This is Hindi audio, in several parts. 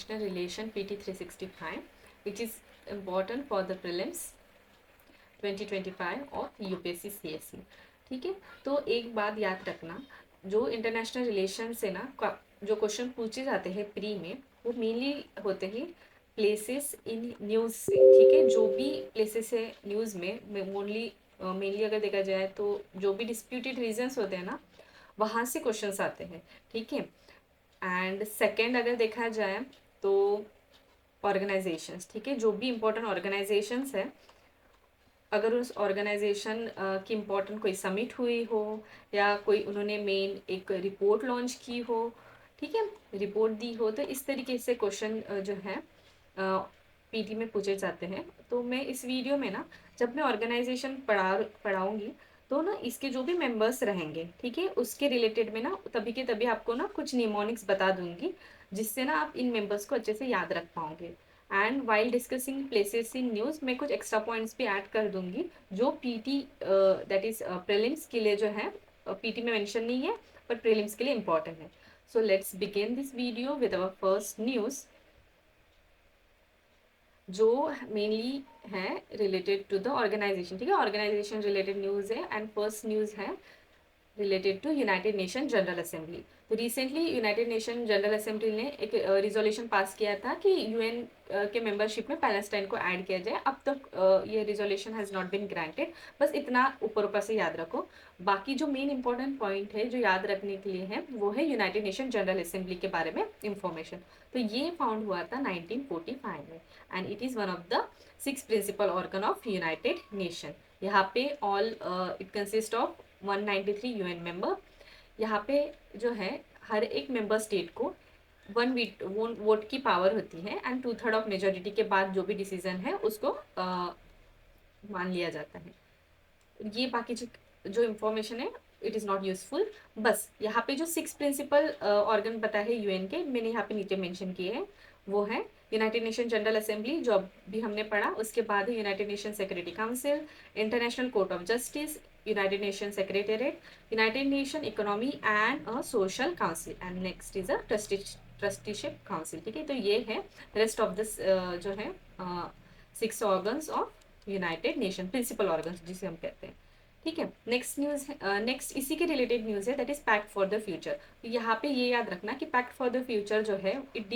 International Relation PT 365, which is important for the prelims 2025 of UPSC CSC. ठीक है, तो एक बात याद रखना, जो इंटरनेशनल रिलेशन से ना जो क्वेश्चन पूछे जाते हैं प्री में, वो मेनली होते हैं प्लेसेस इन न्यूज़ से। ठीक है, जो भी प्लेसेस है न्यूज़ में मेनली अगर देखा जाए तो जो भी डिस्प्यूटेड रीजन्स होते हैं ना, वहाँ से क्वेश्चंस आते हैं। ठीक है, एंड सेकेंड अगर देखा जाए तो ऑर्गेनाइजेशंस। ठीक है, जो भी इम्पोर्टेंट ऑर्गेनाइजेशंस है, अगर उस ऑर्गेनाइजेशन की इम्पोर्टेंट कोई समिट हुई हो या कोई उन्होंने मेन एक रिपोर्ट लॉन्च की हो, ठीक है, रिपोर्ट दी हो, तो इस तरीके से क्वेश्चन जो है पीटी में पूछे जाते हैं। तो मैं इस वीडियो में ना, जब मैं ऑर्गेनाइजेशन पढ़ाऊँगी तो ना इसके जो भी मेंबर्स रहेंगे, ठीक है, उसके रिलेटेड में ना तभी के तभी आपको ना कुछ निमोनिक्स बता दूंगी, जिससे ना आप इन मेंबर्स को अच्छे से याद रख पाओगे। And while discussing places in news मैं कुछ एक्स्ट्रा पॉइंट्स भी ऐड कर दूंगी, जो पीटी दैट इज प्रीलिम्स के लिए जो है पीटी में मेंशन नहीं है, पर प्रीलिम्स के लिए इंपॉर्टेंट है। So let's begin this video with our first news, जो मेनली है रिलेटेड टू द ऑर्गेनाइजेशन। ठीक है, ऑर्गेनाइजेशन रिलेटेड न्यूज़ है, एंड फर्स्ट न्यूज़ है related to United Nation General Assembly. तो recently United Nation General assembly ने एक रिजोल्यूशन पास किया था कि यूएन के मेंबरशिप में पैलेस्टाइन को ऐड किया जाए। अब तक ये resolution has not been granted. बस इतना ऊपर ऊपर से याद रखो। बाकी जो मेन इंपॉर्टेंट पॉइंट है जो याद रखने के लिए है, वो है यूनाइटेड नेशन जनरल असेंबली के बारे में इंफॉर्मेशन। तो ये फाउंड हुआ था 1945 में, and it is one of the 6 principal organ of United Nation. यहाँ पे all it consist of 193 UN member. यहाँ पे जो है हर एक मेंबर स्टेट को वन वोट की पावर होती है, एंड 2/3 ऑफ मेजोरिटी के बाद जो भी डिसीजन है उसको मान लिया जाता है। ये बाकी जो इन्फॉर्मेशन है इट इज़ नॉट यूजफुल। बस यहाँ पे जो 6 प्रिंसिपल ऑर्गन पता है यूएन के, मैंने यहाँ पे नीचे मेंशन किए हैं। वो है यूनाइटेड नेशन जनरल असेंबली, जो अभी हमने पढ़ा। उसके बाद है United Nation Security council, international court of justice, United nation secretariat, United Nation economy and a social council, and next is a trusteeship council. ठीक है, तो ये है रेस्ट ऑफ दिस जो है 6 organs of United Nation, principal organs जिसे हम कहते हैं। ठीक है, नेक्स्ट न्यूज़ है, नेक्स्ट इसी के रिलेटेड न्यूज़ है, that is pact for the future. तो यहाँ पे ये याद रखना कि पैक्ट फॉर द फ्यूचर जो है it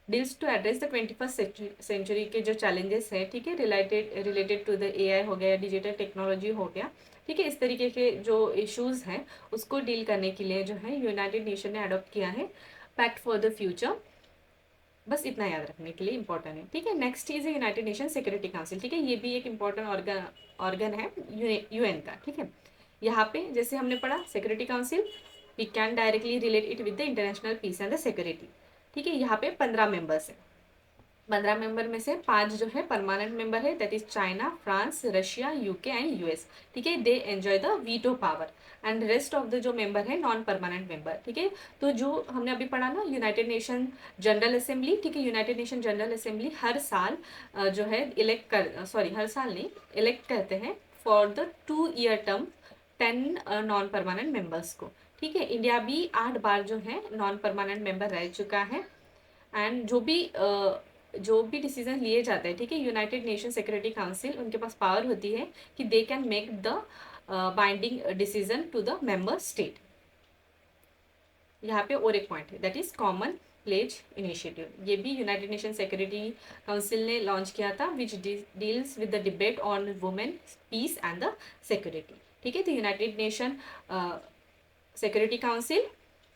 deals to address the 21st century के जो चैलेंजेस हैं, ठीक है, रिलेटेड टू द एआई हो गया, डिजिटल टेक्नोलॉजी हो गया। ठीक है, इस तरीके के जो इश्यूज हैं उसको डील करने के लिए जो है यूनाइटेड नेशन ने अडॉप्ट किया है पैक्ट फॉर द फ्यूचर। बस इतना याद रखने के लिए इंपॉर्टेंट है। ठीक है, next is United Nation Security council. ठीक है, ये भी एक इंपॉर्टेंट ऑर्गन है यूएन का। ठीक है, यहाँ पे जैसे हमने पढ़ा security council, we can directly relate it with the international peace and the security. ठीक है, यहाँ पे 15 मेंबर्स हैं। 15 मेंबर में से 5 जो है परमानेंट मेंबर है, that is China, France, Russia, UK and US. ठीक है, they enjoy the veto power, and rest of the जो मेंबर है नॉन परमानेंट मेंबर। ठीक है, तो जो हमने अभी पढ़ा ना यूनाइटेड नेशन जनरल असेंबली, ठीक है, यूनाइटेड नेशन जनरल असेंबली हर साल जो है हर साल नहीं, इलेक्ट करते हैं for the 2-year term 10 non permanent members को। ठीक है, इंडिया भी 8 बार जो है नॉन परमानेंट मेंबर रह चुका है, एंड जो भी डिसीजन लिए जाते हैं, ठीक है, यूनाइटेड नेशन सिक्योरिटी काउंसिल उनके पास पावर होती है कि they can make the binding decision to the member state. यहाँ पे और एक पॉइंट है, that is common pledge initiative. ये भी यूनाइटेड नेशन सिक्योरिटी काउंसिल ने लॉन्च किया था, which deals with the debate on women, peace and the security. ठीक है, तो United Nation Security Council,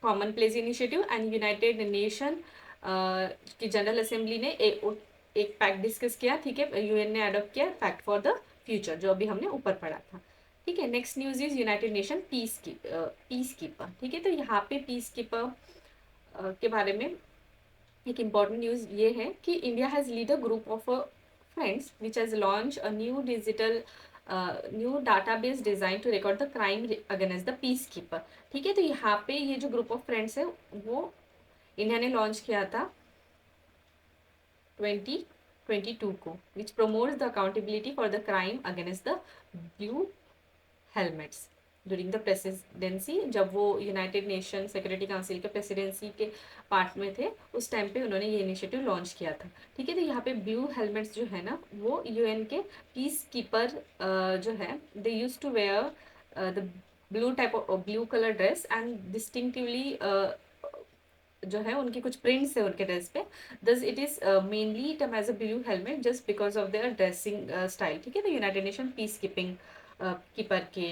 common pledge initiative and United Nation की जनरल असेंबली ने एक पैक्ट डिस्कस किया। ठीक है, यूएन ने अडॉप्ट किया पैक्ट फॉर द फ्यूचर, जो अभी हमने ऊपर पढ़ा था। ठीक है, next news is United Nation peace keeper. ठीक है, तो यहाँ पे पीस कीपर के बारे में एक इम्पॉर्टेंट न्यूज़ ये है कि India has lead a group of friends which has launch a new database design to record the crime against the peace keeper. ठीक है, तो यहाँ पे ये जो ग्रुप ऑफ फ्रेंड्स है वो इंडिया ने लॉन्च किया था 2022 को, which promotes the accountability for the crime against the blue helmets. During the presidency, जब वो यूनाइटेड नेशन सिक्योरिटी काउंसिल के प्रेसिडेंसी के पार्ट में थे, उस टाइम पे उन्होंने ये इनिशिएटिव लॉन्च किया था। ठीक है, तो यहाँ पे ब्लू हेलमेट्स जो है ना, वो यूएन के पीस कीपर जो है, they use to wear the blue type of blue colour dress and distinctively जो है उनकी कुछ प्रिंट्स है उनके ड्रेस पे, thus it is mainly term as a blue helmet just because of their dressing style. ठीक है, तो United Nation peace keeping keeper के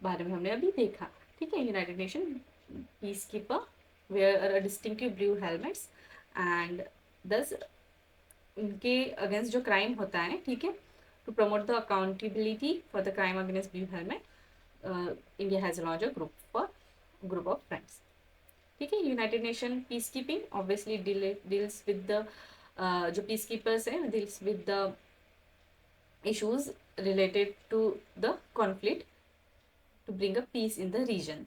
बारे में हमने अभी देखा। ठीक है, United Nation peace keeper wear distinctive blue helmets and thus उनके अगेंस्ट जो क्राइम होता है, ठीक है, to promote the accountability for the crime against blue helmet, India has launch a group of friends. ठीक है, United Nation peace keeping obviously deals with the जो पीस कीपर्स हैं, deals with the issues related to the conflict to bring a peace in the region.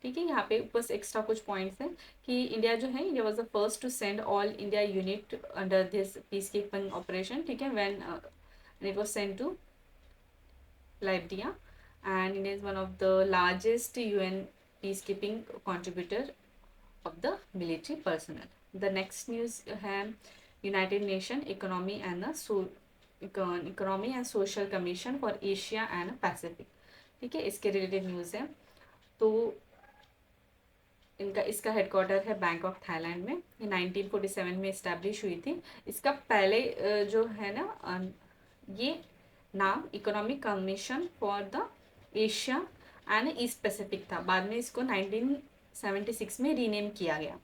ठीक है, यहाँ पे बस एक्स्ट्रा कुछ पॉइंट्स हैं कि इंडिया जो है, India was the first to send all India unit under this peace keeping operation. ठीक है, when it was sent to Liberia, and India is one of the largest UN peacekeeping contributor of the military personnel. The next news है United Nation Economy and Social Commission for Asia and Pacific। ठीक है, इसके रिलेटेड न्यूज़ है। तो इसका हेडक्वार्टर है बैंकॉक थाईलैंड में। ये 1947 में इस्टेब्लिश हुई थी। इसका पहले जो है ना, ये नाम economic commission for the Asia and east Pacific था। बाद में इसको 1976 में रीनेम किया गया।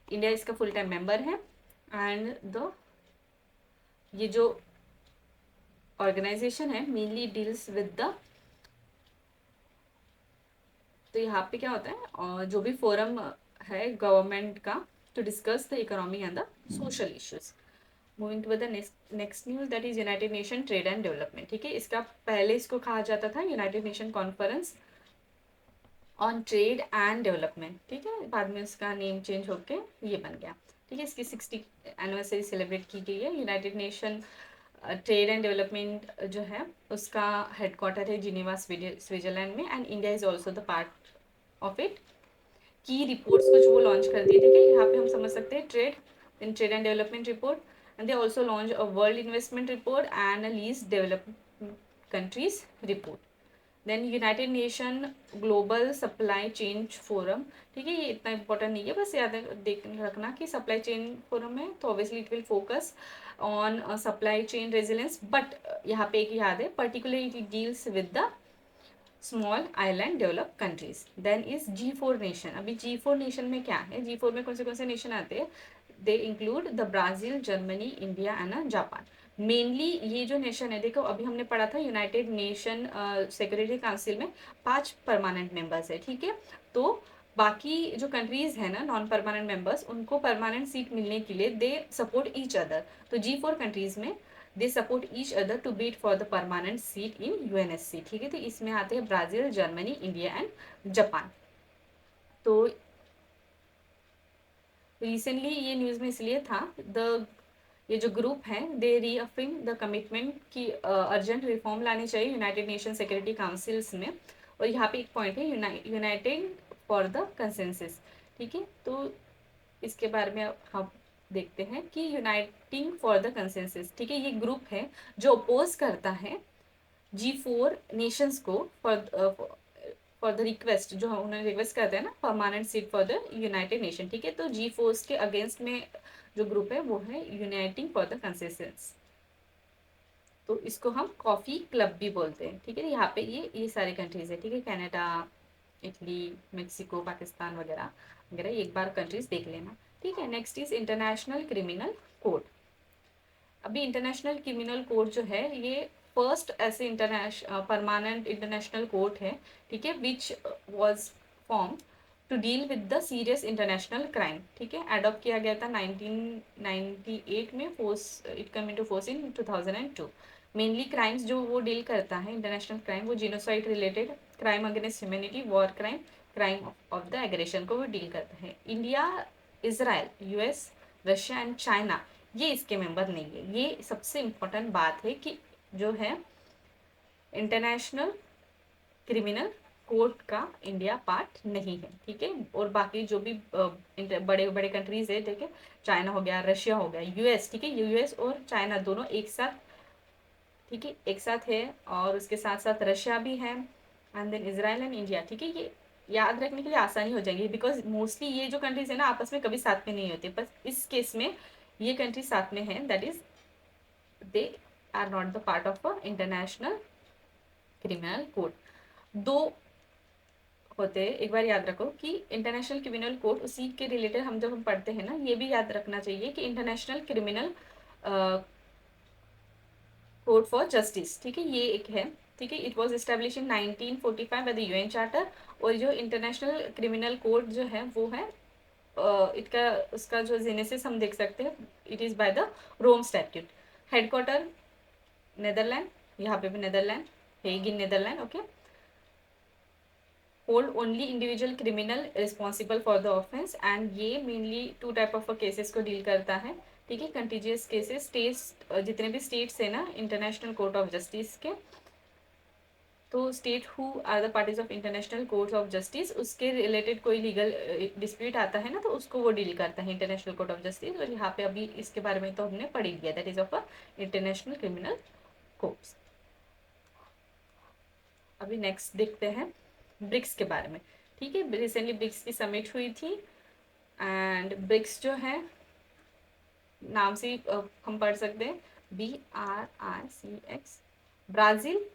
इंडिया इसका फुल टाइम मेंबर है एंड ये जो ऑर्गेनाइजेशन है मेनली डील्स विद द, तो यहाँ पे क्या होता है, जो भी फोरम है गवर्नमेंट का to discuss the economy and the social issues. Moving to the next news that is United Nation trade and development. ठीक है, इसका पहले इसको कहा जाता था United Nation conference on trade and development. ठीक है, बाद में इसका नेम चेंज होके ये बन गया। ठीक है, इसकी 60 एनिवर्सरी सेलिब्रेट की गई है। United Nation trade and development जो है उसका हेडक्वार्टर है जिनेवा स्विट्जरलैंड में and India is also the part of it. की रिपोर्ट्स कुछ वो लॉन्च कर दी। ठीक है, यहाँ पे हम समझ सकते हैं trade and development report, and they also launch a world investment report and a least developed countries report. Then United nation global supply chain forum. ठीक है, ये इतना इंपॉर्टेंट नहीं है, बस याद रखना कि सप्लाई चेन फोरम है तो obviously it will focus on supply chain resilience, but यहाँ पे एक याद है particularly it deals with the small island develop countries. Then is G4 nation. अभी G4 नेशन में क्या है, G4 में कौन से नेशन आते हैं, they include the Brazil, Germany, India and Japan. Mainly ये जो नेशन है, देखो अभी हमने पढ़ा था यूनाइटेड नेशन सिक्योरिटी काउंसिल में 5 परमानेंट मेंबर्स है। ठीक है, तो बाकी जो कंट्रीज है ना नॉन परमानेंट मेंबर्स, उनको परमानेंट सीट मिलने के लिए दे सपोर्ट ईच अदर। तो G4 कंट्रीज में they support each other to beat for the permanent seat in UNSC। ठीक है, तो इसमें आते हैं Brazil, Germany, India and Japan. तो रिसेंटली ये न्यूज़ में इसलिए था, ये जो ग्रुप है दे रीअफर्म द कमिटमेंट कि अर्जेंट रिफॉर्म लाने चाहिए यूनाइटेड नेशन सिक्योरिटी काउंसिल्स में। और यहाँ पे एक पॉइंट है यूनाइटेड फॉर द कंसेंसस। ठीक है, तो इसके बारे में हम देखते हैं कि यूनाइटिंग फॉर द कंसेंसस। ठीक है, ये ग्रुप है जो अपोज करता है G4 नेशंस को फॉर द रिक्वेस्ट, जो उन्होंने रिक्वेस्ट करते हैं ना permanent seat for the United nation. ठीक है, तो G4 के अगेंस्ट में जो ग्रुप है वो है यूनाइटिंग फॉर द कंसेंसस। तो इसको हम कॉफ़ी क्लब भी बोलते हैं। ठीक है, यहाँ पे ये सारे कंट्रीज है। ठीक है, कनाडा, इटली, मेक्सिको, पाकिस्तान वगैरह वगैरह, एक बार कंट्रीज देख लेना। ठीक है, next is international criminal code. अभी इंटरनेशनल क्रिमिनल कोड जो है ये फर्स्ट ऐसे परमानेंट इंटरनेशनल कोर्ट है। ठीक है, which was form to deal with the serious international crime. ठीक है, एडॉप्ट किया गया था 1998 में, it come into force in 2002। Mainly crimes जो वो डील करता है इंटरनेशनल क्राइम, वो genocide related crime against humanity, war crime, crime of the aggression को वो डील करता है। India, Israel, US, Russia and China ये इसके मेंबर नहीं है। ये सबसे इम्पोर्टेंट बात है कि जो है इंटरनेशनल क्रिमिनल कोर्ट का इंडिया पार्ट नहीं है, ठीक है। और बाकी जो भी बड़े बड़े कंट्रीज है, ठीक है, चाइना हो गया, रशिया हो गया, यूएस, ठीक है, यूएस और चाइना दोनों एक साथ, ठीक है, एक साथ है। और उसके साथ साथ रशिया भी है, and then Israel and India, ठीक है। ये याद रखने के लिए आसानी हो जाएगी, बिकॉज मोस्टली ये जो कंट्रीज है ना आपस में कभी साथ में नहीं होते, पर इस केस में ये कंट्री साथ में है, that is they are not the part of a international criminal court. दो होते हैं, एक बार याद रखो कि इंटरनेशनल क्रिमिनल कोर्ट, उसी के रिलेटेड हम जब हम पढ़ते हैं ना, ये भी याद रखना चाहिए कि international criminal court for justice, ठीक है, ये एक है, ठीक है। It was establish in 1945 by the UN charter. और जो इंटरनेशनल क्रिमिनल कोर्ट जो है वो है इसका उसका जो जेनेसिस हम देख सकते हैं, it is by the Rome statute. Headquarter Netherland, यहाँ पे भी Netherland, Hague in Netherland, okay. Hold only individual criminal responsible for the offence, and ये mainly two type of cases को डील करता है, ठीक है। कंटीजियस केसेस, स्टेट्स, जितने भी स्टेट्स है ना इंटरनेशनल कोर्ट ऑफ जस्टिस के, तो state who are the parties of international court of justice, उसके रिलेटेड कोई लीगल डिस्प्यूट आता है ना, तो उसको वो डील करता है इंटरनेशनल कोर्ट ऑफ जस्टिस। और यहाँ पे अभी इसके बारे में तो हमने पढ़ ही लिया, that is of a international criminal courts. अभी नेक्स्ट देखते हैं ब्रिक्स के बारे में, ठीक है। रिसेंटली ब्रिक्स की समिट हुई थी, एंड ब्रिक्स जो है नाम से हम पढ़ सकते हैं BRICS, Brazil,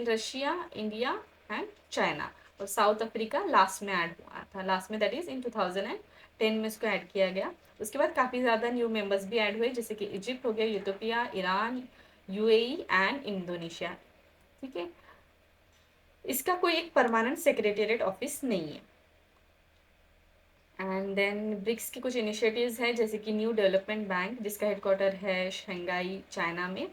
Russia, India and China. और साउथ अफ्रीका लास्ट में ऐड हुआ था, लास्ट में दैट इज इन 2010 में इसको ऐड किया गया। उसके बाद काफ़ी ज़्यादा न्यू मेंबर्स भी ऐड हुए, जैसे कि इजिप्ट हो गया, utopia, Iran, UAE and Indonesia, ठीक है। इसका कोई एक परमानेंट सेक्रेटेरिएट ऑफिस नहीं है। एंड देन ब्रिक्स की कुछ इनिशिएटिव्स हैं, जैसे कि न्यू डेवलपमेंट बैंक, जिसका हेडक्वार्टर है शंघाई चाइना में।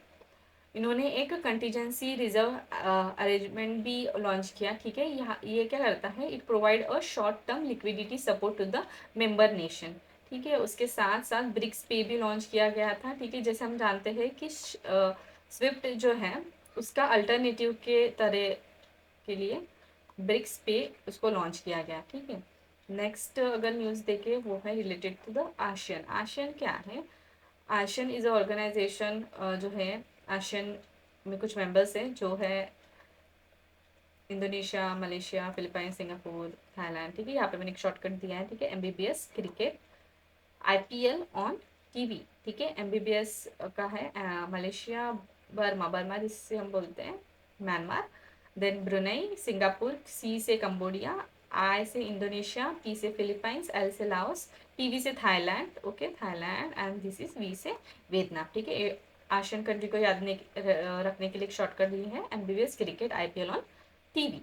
इन्होंने एक कंटीजेंसी रिजर्व अरेंजमेंट भी लॉन्च किया, ठीक है। यहाँ ये क्या करता है, it provide a short term liquidity support to the member nation, ठीक है। उसके साथ साथ ब्रिक्स पे भी लॉन्च किया गया था, ठीक है। जैसे हम जानते हैं कि स्विफ्ट जो है उसका अल्टरनेटिव के तरह के लिए ब्रिक्स पे उसको लॉन्च किया गया, ठीक है। नेक्स्ट अगर न्यूज़ देखें वो है related to the ASEAN. ASEAN क्या है? आशियन इज़ अ ऑर्गेनाइजेशन जो है, आशियन में कुछ मेंबर्स हैं जो है Indonesia, Malaysia, Philippine, Singapore, Thailand, ठीक है। यहाँ पे मैंने एक शॉर्टकट दिया है, ठीक है। MBBS cricket, IPL on TV, ठीक है। MBBS का है मलेशिया, बर्मा जिससे हम बोलते हैं Myanmar, then Brunei, Singapore, C से कंबोडिया, I से इंडोनेशिया, P से फिलीपाइंस, L से लाओस, TV से Thailand, okay, Thailand, and this is V से वियतनाम, ठीक है। आशियन कंट्री को याद रखने के लिए एक शॉर्टकट दी है, MBBS cricket, IPL on TV।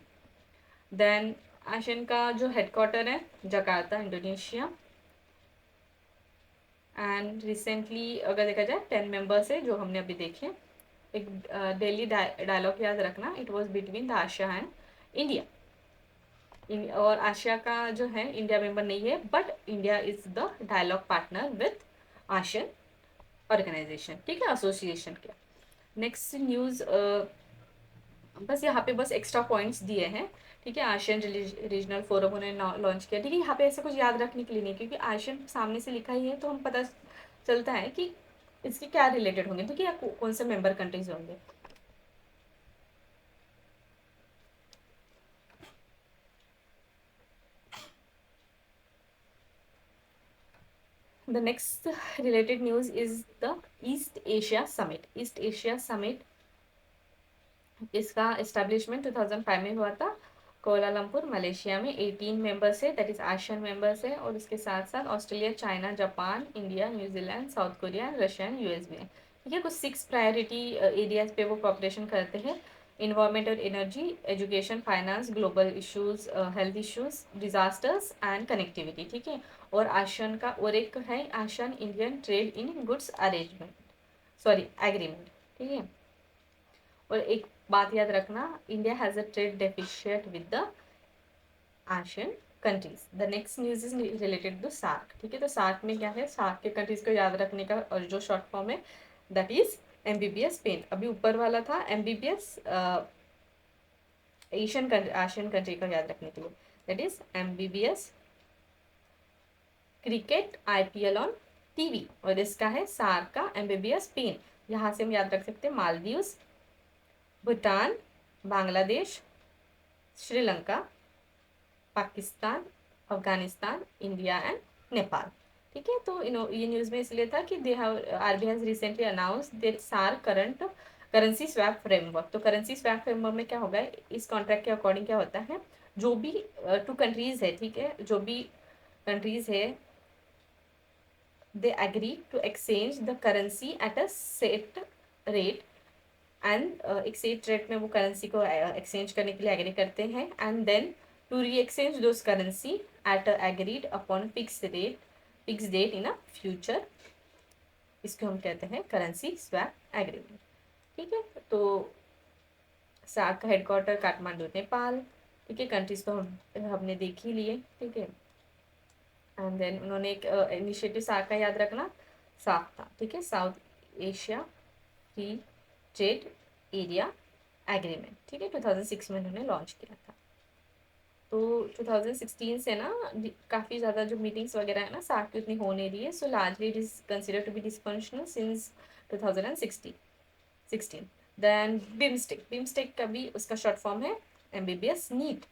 Then ASEAN का जो हेडक्वार्टर है जकार्ता, इंडोनेशिया। एंड रिसेंटली अगर देखा जाए 10 मेंबर्स है जो हमने अभी देखे। एक डेली डायलॉग याद रखना, it was between the ASEAN and India. और आशिया का जो है इंडिया मेंबर नहीं है, but India is the dialogue partner with ASEAN organisation, ठीक है, एसोसिएशन के। नेक्स्ट न्यूज़, बस यहाँ पे बस एक्स्ट्रा पॉइंट्स दिए हैं, ठीक है। आशियन रीजनल फोरम उन्होंने लॉन्च किया, ठीक है। यहाँ पे ऐसा कुछ याद रखने के लिए नहीं, क्योंकि आशियन सामने से लिखा ही है तो हम पता चलता है कि इसके क्या रिलेटेड होंगे, ठीक है, या कौन से मेंबर कंट्रीज होंगे। The next related news is the East Asia Summit. East Asia Summit, इसका इस्टेब्लिशमेंट 2005 में हुआ था, कोलालमपुर मलेशिया में। 18 मेंबर्स है, दैट इज आशियन मेंबर्स है। और इसके साथ साथ Australia, China, Japan, India, New Zealand, south Korea, Russia and US भी है, ठीक है। कुछ 6 प्रायोरिटी एरियाज पे वो कॉपरेशन करते हैं, इन्वायरमेंट और energy, education, finance, global issues, health issues, disasters and connectivity, ठीक है। और आशियन का और एक है ASEAN Indian trade in goods arrangement, sorry agreement, ठीक है। और एक बात याद रखना, India has a trade deficit with the ASEAN countries. The next news is related to SAARC, ठीक है। तो सार्क में क्या है, सार्क के कंट्रीज को याद रखने का और जो शॉर्ट फॉर्म है दैट इज MBBS स्पेन। अभी ऊपर वाला था MBBS एशियन कंट्री का याद रखने के लिए, that is MBBS cricket IPL on TV. और इसका है सार्क का MBBS स्पेन। यहाँ से हम याद रख सकते हैं मालदीव्स, भूटान, बांग्लादेश, श्रीलंका, पाकिस्तान, अफगानिस्तान, इंडिया एंड नेपाल। ठीक है, तो ये न्यूज़ में इसलिए था कि they have RBI has recently announced their SAARC current currency swap framework. तो करेंसी स्वैप फ्रेमवर्क में क्या होगा, इस कॉन्ट्रैक्ट के अकॉर्डिंग क्या होता है, जो भी टू कंट्रीज है, ठीक है, जो भी कंट्रीज है, they agree to exchange the currency at a set rate and एक सेट रेट में वो करेंसी को एक्सचेंज करने के लिए एग्री करते हैं, and then to re exchange those currency at agreed upon fix date in a future. इसको हम कहते हैं करेंसी स्वैप एग्रीमेंट। ठीक है, तो सार्क का हेडक्वार्टर काठमांडू नेपाल। ठीक है, कंट्रीज तो हमने देख ही लिए। ठीक है, एंड देन उन्होंने एक इनिशिएटिव सार्क का याद रखना, साफ था। ठीक है, south Asia free trade area agreement. ठीक है, 2006 में उन्होंने लॉन्च किया था। तो 2016 से ना काफ़ी ज़्यादा जो मीटिंग्स वगैरह है ना सार्क की उतनी हो नहीं रही है, so largely it is consider to be dysfunctional since 2016। Then BIMSTEC का भी उसका शॉर्ट फॉर्म है MBBS नीट।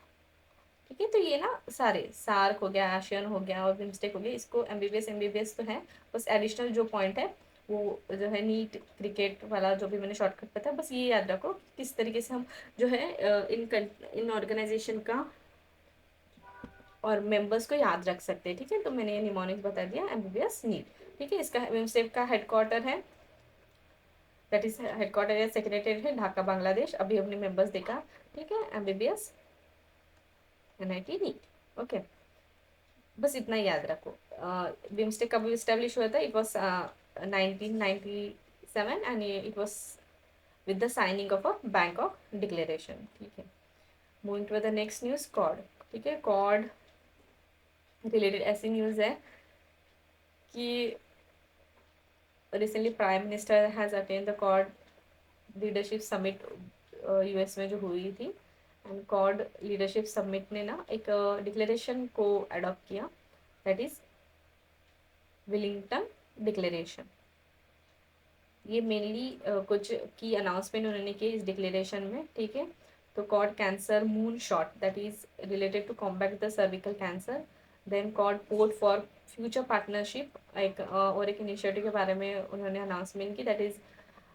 ठीक है, तो ये ना सारे सार्क हो गया, आशियन हो गया और बिम्स्टेक हो गया, इसको MBBS तो है। बस एडिशनल जो पॉइंट है वो जो है नीट क्रिकेट वाला जो भी मैंने शॉर्टकट पता है, बस ये याद रखो किस तरीके से हम जो है इन ऑर्गेनाइजेशन का और मेंबर्स को याद रख सकते हैं। ठीक है, तो मैंने ये निमोनिक्स बता दिया MBBS नीट। ठीक है, इसका बिम्स्टेक का हेडक्वार्टर है, दैट इज हेडक्वार्टर या सेक्रेटरी है ढाका बांग्लादेश। अभी हमने मेंबर्स देखा। ठीक है, MBBS NIT नीट। ओके, बस इतना ही याद रखो। बिम्स्टेक कब इस्टेब्लिश हुआ था, it was 1997 and it was with the signing of a Bangkok declaration. ठीक है, moving to the next news, Quad. ठीक है, कॉड रिलेटेड ऐसी न्यूज़ है कि recently prime minister has attend the Quad leadership summit US में जो हुई थी, एंड कॉड लीडरशिप समिट ने ना एक डिक्लेरेशन को अडॉप्ट किया, दैट इज विलिंगटन डिक्लेरेशन। ये मेनली कुछ की अनाउंसमेंट उन्होंने की इस डिक्लेरेशन में। ठीक है, तो Quad cancer moon shot that is related to combat the cervical cancer. Then Quad port for future partnership, एक और एक इनिशिएटिव के बारे में उन्होंने अनाउंसमेंट की, that is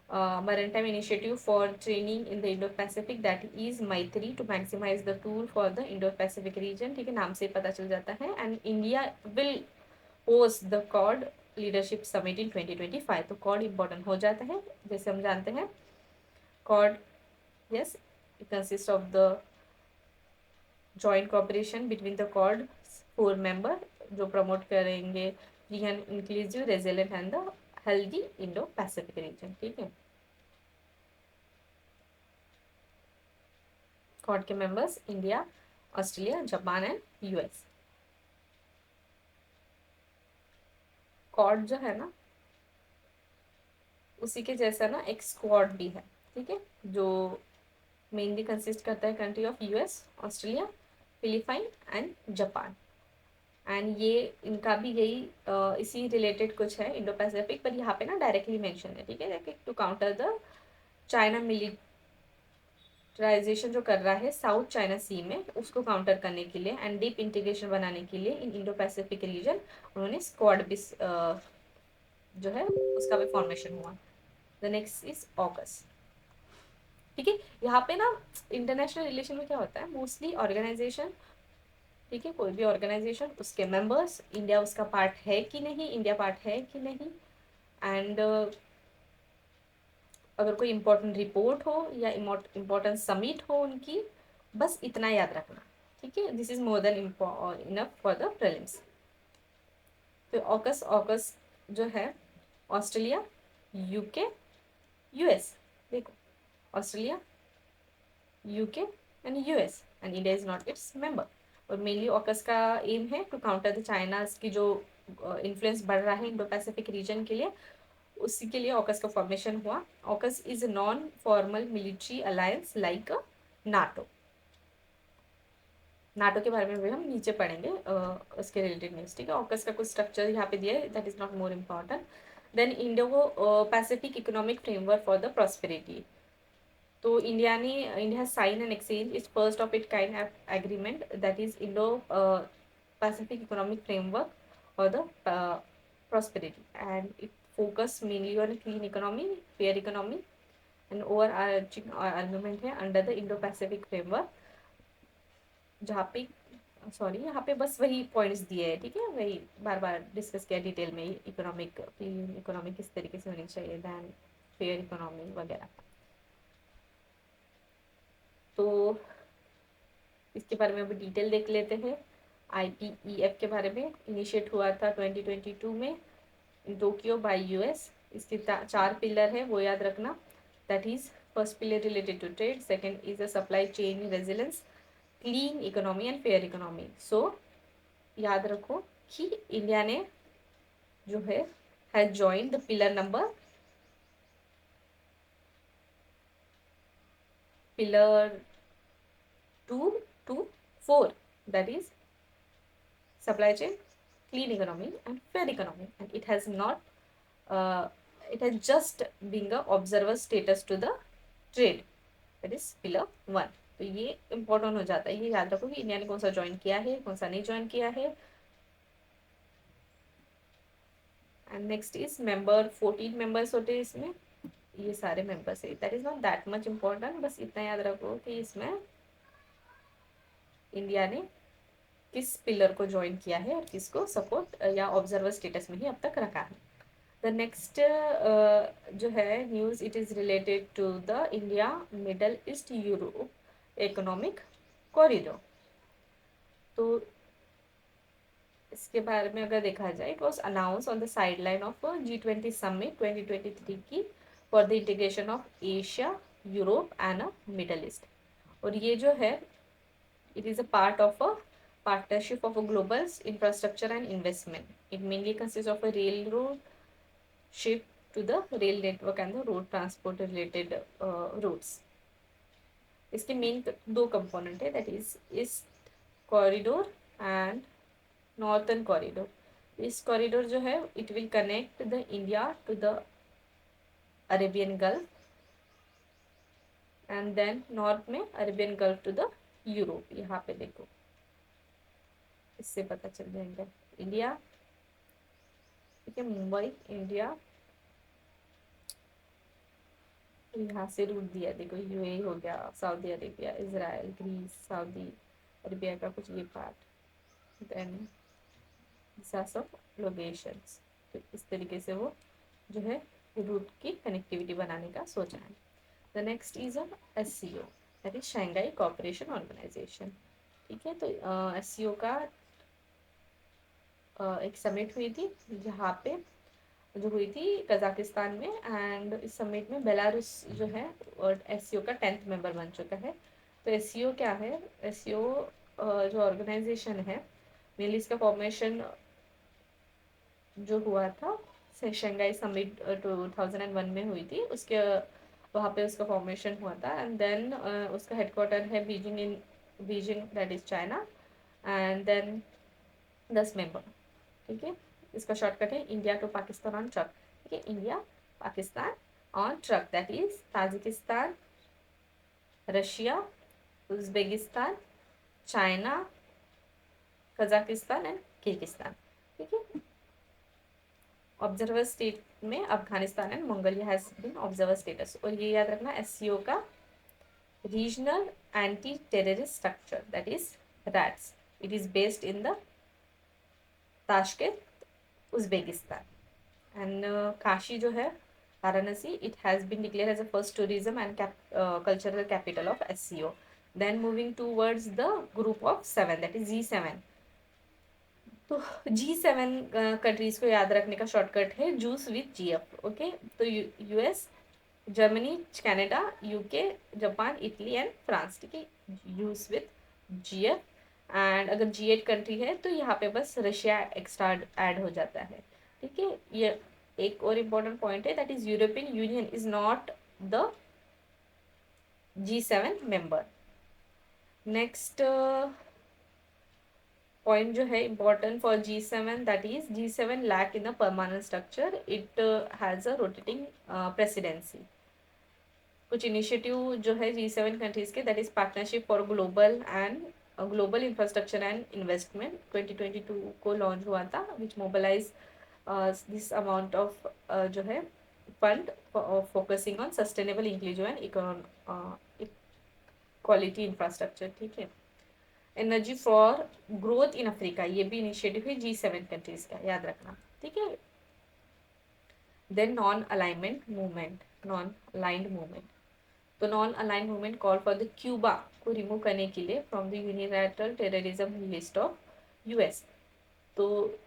maritime initiative for training in the Indo-Pacific, that is Maitri, to maximize the tool for the Indo-Pacific region। ठीक है, नाम से पता चल जाता है। And India will host the Quad leadership summit in 2025। तो कॉड इम्पोर्टेंट हो जाता है, जैसे हम जानते हैं Quad, yes, it consist of the joint cooperation between the Quad 4 member, जो प्रमोट करेंगे free and inclusive resilient and the healthy Indo Pacific region. ठीक है, कॉड के members India, Australia, Japan and US। Quad जो है ना उसी के जैसा ना एक स्क्वाड भी है। ठीक है, जो मेनली कंसिस्ट करता है country of US, Australia, Philippine and Japan. And ये इनका भी यही इसी रिलेटेड कुछ है इंडो पैसिफिक, पर यहाँ पे ना डायरेक्टली मेंशन है। ठीक है, to counter the China militarisation जो कर रहा है साउथ चाइना सी में, उसको काउंटर करने के लिए एंड डीप इंटीग्रेशन बनाने के लिए इन इंडो पैसिफिक रीजन उन्होंने स्क्वाड भी जो है उसका भी फॉर्मेशन हुआ। The next is AUKUS. ठीक है, यहाँ पे ना इंटरनेशनल रिलेशन में क्या होता है, मोस्टली ऑर्गेनाइजेशन, ठीक है, कोई भी ऑर्गेनाइजेशन, उसके मेंबर्स, इंडिया उसका पार्ट है कि नहीं, इंडिया पार्ट है कि नहीं, एंड अगर कोई इम्पोर्टेंट रिपोर्ट हो या इम्पोर्टेंट समिट हो उनकी, बस इतना याद रखना। ठीक है, this is more than enough for the prelims. तो ऑकस ऑकस जो है ऑस्ट्रेलिया, UK, US। देखो, Australia, UK and US, and India is not its member. और मेनली ऑकस का एम है टू काउंटर द चाइना की जो इन्फ्लुएंस बढ़ रहा है इंडो पैसिफिक रीजन के लिए, उसी के लिए ऑकस का फॉर्मेशन हुआ। AUKUS is non formal military alliance like NATO. NATO के बारे में भी हम नीचे पढ़ेंगे उसके रिलेटेड न्यूज, ठीक है। ऑकस का कुछ स्ट्रक्चर यहाँ पे दिया है, that is not more important. Then Indo Pacific economic framework for the prosperity. तो India sign and exchange is first of it kind agreement, that is Indo Pacific economic framework for the prosperity, and it focus mainly on clean economy, fair economy, and overarching argument है under the Indo-Pacific framework, जहाँ पे सॉरी यहाँ पे बस वही पॉइंट्स दिए हैं, ठीक है, वही बार बार डिस्कस किया डिटेल में, इकोनॉमिक क्लीन इकोनॉमी किस तरीके से होनी चाहिए, दैन फेयर इकोनॉमी वगैरह। तो इसके बारे में अभी डिटेल देख लेते हैं। IPEF के बारे में इनिशिएट हुआ था 2022 में टोक्यो बाय यूएस। इसके 4 पिलर है, वो याद रखना। That is first pillar related to trade, second is a supply chain resilience, clean economy and fair economy. So याद रखो कि इंडिया ने जो है has joined the pillar number 2 to 4, that is supply chain, clean economy and fair economy, and it has not it has just being a observer status to the trade, that is pillar 1। तो ये इम्पोर्टेंट हो जाता है, ये याद रखो कि इंडिया ने कौन सा ज्वाइन किया है, कौन सा नहीं ज्वाइन किया है। And next is member, 14 members होते हैं इसमें, ये सारे मेंबर्स है, that is not that much important, बस इतना याद रखो कि इसमें इंडिया ने किस पिलर को ज्वाइन किया है और किसको सपोर्ट या ऑब्जर्वर स्टेटस में ही अब तक रखा है। द नेक्स्ट जो है news, it is related to the India Middle East Europe economic corridor. तो इसके बारे में अगर देखा जाए, it was announce on the side line of G20 summit 2023 की for the integration of Asia, Europe and Middle East. और ये जो है it is a part of a partnership of a global infrastructure and investment. It mainly consists of a railroad ship to the rail network and the road transport related routes. इसके मेन 2 कंपोनेंट है, that is east corridor and northern corridor. East corridor जो है it will connect the India to the Arabian Gulf, and then north में Arabian Gulf to the Europe. यहाँ पे देखो, इससे पता चल जाएगा इंडिया, ठीक है, मुंबई इंडिया, यहाँ से रूट दिया देखो, यूएई हो गया, Saudi Arabia, Israel, Greece, Saudi Arabia का कुछ ये पार्ट, देन सब लोकेशंस। तो इस तरीके से वो जो है रूट की कनेक्टिविटी बनाने का सोचा है। The next is SCO, that is Shanghai Cooperation Organisation, ठीक है। तो SCO का एक समिट हुई थी, जहाँ पे जो हुई थी कजाकिस्तान में, एंड इस समिट में बेलारूस जो है और SCO का 10th मेंबर बन चुका है। तो SCO क्या है, SCO जो ऑर्गेनाइजेशन है, मेनली इसका फॉर्मेशन जो हुआ था शंघाई समिट 2001 में हुई थी, उसके वहाँ पे उसका फॉर्मेशन हुआ था, एंड देन उसका हेडक्वार्टर है Beijing that is China, and then 10 member, ठीक है। इसका शॉर्टकट है India to Pakistan on truck, ठीक है, India Pakistan on truck, that is Tajikistan, Russia, Uzbekistan, China, Kazakhstan and Kyrgyzstan, ठीक है। ऑब्जर्वर स्टेट में Afghanistan and Mongolia has been observer status. और ये याद रखना SCO का regional anti terrorist structure, that is RATS, it is based in the Tashkent, Uzbekistan. And Kashi जो है Varanasi, it has been declare as a first tourism and cultural capital of SCO। Then moving towards the group of 7, that is G7। तो G7 कंट्रीज को याद रखने का शॉर्टकट है जूस विथ GF, ओके। तो US, Germany, Canada, UK, Japan, Italy and France, ठीक है, यूज विथ GF। एंड अगर G8 कंट्री है तो यहाँ पे बस रशिया एक्स्ट्रा ऐड हो जाता है, ठीक है। ये एक और इम्पोर्टेंट पॉइंट है, that is European union is not the G7 member. Next point जो है important for G7, that is G7 lack in a permanent structure. It has a rotating presidency. कुछ इनिशिएटिव जो है G7 कंट्रीज के, that is partnership for global infrastructure and investment 2022 को लॉन्च हुआ था, विच मोबिलाइज दिस अमाउंट ऑफ जो है fund focusing on sustainable inclusive and quality infrastructure, ठीक है। Energy for growth in Africa, ये भी इनिशिएटिव है G7 कंट्रीज का, याद रखना, ठीक है। Then non alignment movement, non aligned movement, तो non align movement call for the Cuba को रिमूव करने के लिए from the unilateral terrorism list of US. तो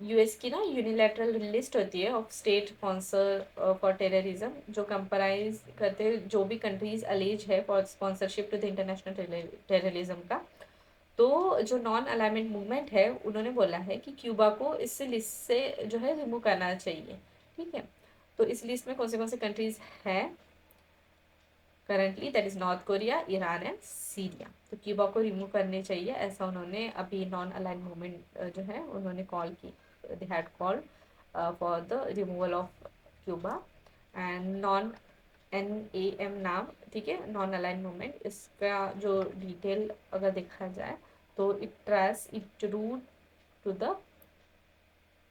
यूएस की ना यूनिलैटरल लिस्ट होती है of state sponsor for terrorism, जो कंप्राइज करते हैं जो भी कंट्रीज अलेज है for sponsorship to the international terrorism का। तो जो नॉन अलाइनमेंट मूवमेंट है, उन्होंने बोला है कि क्यूबा को इस लिस्ट से जो है रिमूव करना चाहिए, ठीक है। तो इस लिस्ट में कौन से कंट्रीज है currently, that is north Korea, Iran and Syria. तो क्यूबा को रिमूव करने चाहिए, ऐसा उन्होंने अभी नॉन अलाइन मूवमेंट जो है उन्होंने कॉल की, they had called for the removal of Cuba and non NAM नाम, ठीक है, नॉन अलाइन मूवमेंट। इसका जो डिटेल अगर देखा जाए तो it root to the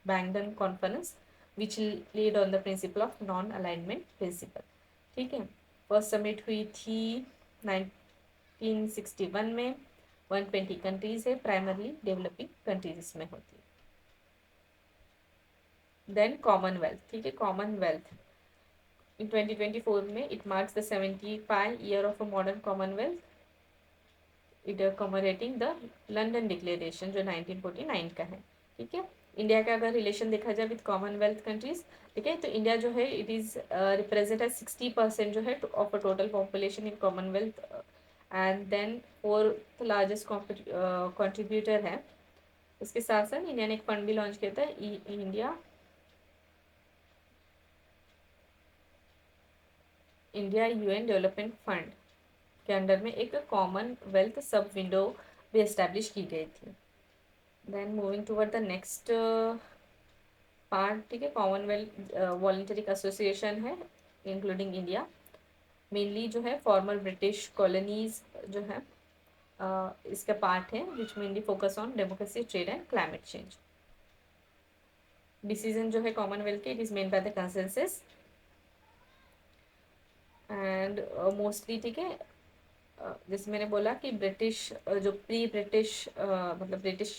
Bandung conference which lead on the principle of non alignment principle, ठीक है। फर्स्ट समिट हुई थी 1961 में, 120 कंट्रीज है, प्राइमरली डेवलपिंग कंट्रीज इसमें होती है। देन कॉमनवेल्थ, ठीक है, कॉमनवेल्थ इन 2024 में it marks the 75 year of a modern Commonwealth, it commemorating the London declaration जो 1949 का है, ठीक है। इंडिया का अगर रिलेशन देखा जाए विद कॉमनवेल्थ कंट्रीज, ठीक है, तो इंडिया जो है इट इज रिप्रेजेंट एज 60% जो है of a total population in Commonwealth, and then fourth largest contributor है। इसके साथ साथ इंडिया ने एक फंड भी लॉन्च किया था, इंडिया UN डेवलपमेंट फंड के अंडर में एक कॉमनवेल्थ सब विंडो भी एस्टेब्लिश की गई थी। Then moving toward the next part, ठीक है, कॉमनवेल्थ वॉलंटरी एसोसिएशन है इंक्लूडिंग इंडिया, मेनली जो है फॉर्मर ब्रिटिश कॉलोनीज जो है इसका पार्ट है, which mainly focus on democracy, trade and climate change. Decision जो है कॉमनवेल्थ के, it is made by the consensus and mostly, ठीक है, जैसे मैंने बोला कि ब्रिटिश जो प्री ब्रिटिश मतलब ब्रिटिश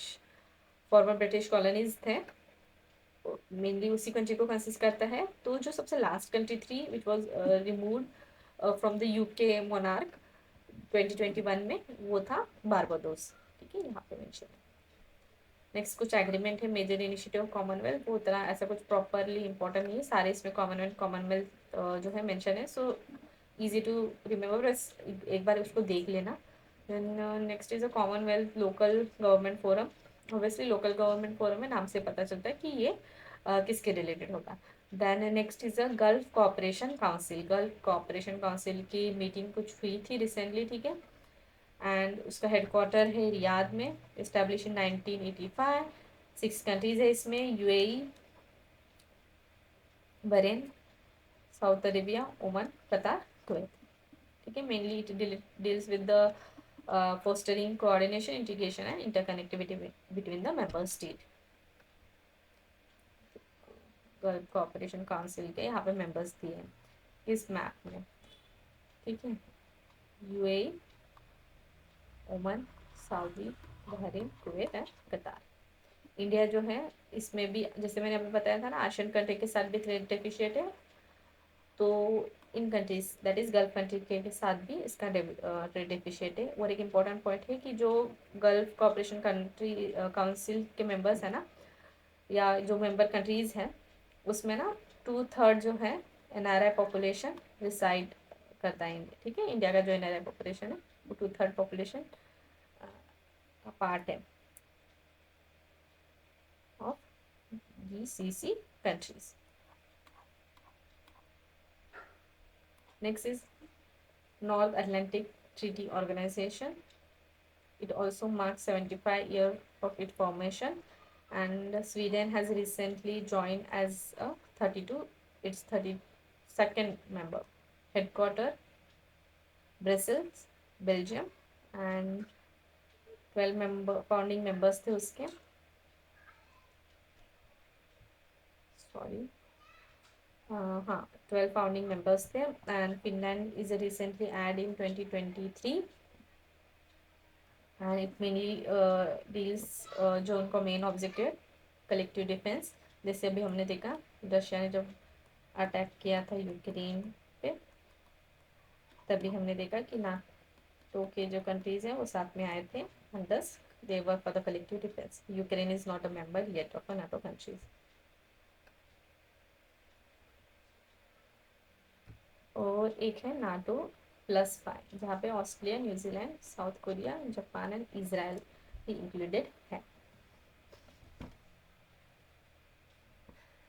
फॉर्मर ब्रिटिश कॉलोनीज थे, मेनली उसी कंट्री को कंसिस्ट करता है। तो जो सबसे लास्ट कंट्री थी which was removed from the UK monarch 2021 में, वो था बारबाडोस, ठीक है, यहाँ पे मेंशन है। नेक्स्ट कुछ एग्रीमेंट है, मेजर इनिशिएटिव ऑफ कॉमनवेल्थ, वो उतना ऐसा कुछ प्रॉपरली इंपॉर्टेंट नहीं है, सारे इसमें कॉमनवेल्थ जो है मेंशन है, सो इजी टू रिमेम्बर, बस एक बार उसको देख लेना। Then next is a Commonwealth local government forum, obviously local government forum में नाम से पता चलता है कि ये किसके रिलेटेड होगा। Then next is a Gulf Cooperation Council, Gulf Cooperation Council की मीटिंग कुछ हुई थी रिसेंटली, ठीक है, एंड उसका हेडक्वार्टर है रियाद में, इस्टेब्लिश इन 1985। 6 कंट्रीज है इसमें, UAE, Bahrain, south Arabia, Oman, कतार, कुवैत, ठीक है। Mainly it deals with the fostering coordination, integration and interconnectivity between the member state। Gulf Cooperation council के यहाँ पे मेंबर्स दिए हैं इस मैप में, ठीक है, UAE, Oman, Saudi, Bahrain, Kuwait and कतार। इंडिया जो है इसमें भी, जैसे मैंने अभी बताया था ना, आशियन कंट्री के साथ भी ट्रेड डेफिशिएट है, तो इन countries that is Gulf country के साथ भी इसका ट्रेड डेफिशिएट है। और एक इम्पॉर्टेंट पॉइंट है कि जो गल्फ कोऑपरेशन कंट्री काउंसिल के मेंबर्स है ना, या जो मेंबर कंट्रीज हैं, उसमें ना 2/3 जो है NRI पॉपुलेशन रिसाइड करता है, ठीक है। इंडिया का जो NRI पॉपुलेशन है वो 2/3 पॉपुलेशन का पार्ट है of GCC countries. Next is North Atlantic Treaty Organization. It also marks 75 years of its formation, and Sweden has recently joined as a 32 its 32nd member. Headquarter Brussels, Belgium, and 12 founding members थे उसके. Sorry. हाँ 12 फाउंडिंग मेंबर्स थे, and Finland is recently add in 2023, and it mainly deals जो उनका मेन ऑब्जेक्टिव है कलेक्टिव डिफेंस. जैसे अभी हमने देखा रशिया ने जब अटैक किया था यूक्रेन पे, तभी हमने देखा कि नाटो के जो कंट्रीज हैं वो साथ में आए थे, एंड दस they work for the collective defence. Ukraine is not a member yet of NATO countries. और एक है नाटो +5, जहाँ पे Australia, New Zealand, south Korea, Japan and Israel भी इंक्लूडेड है.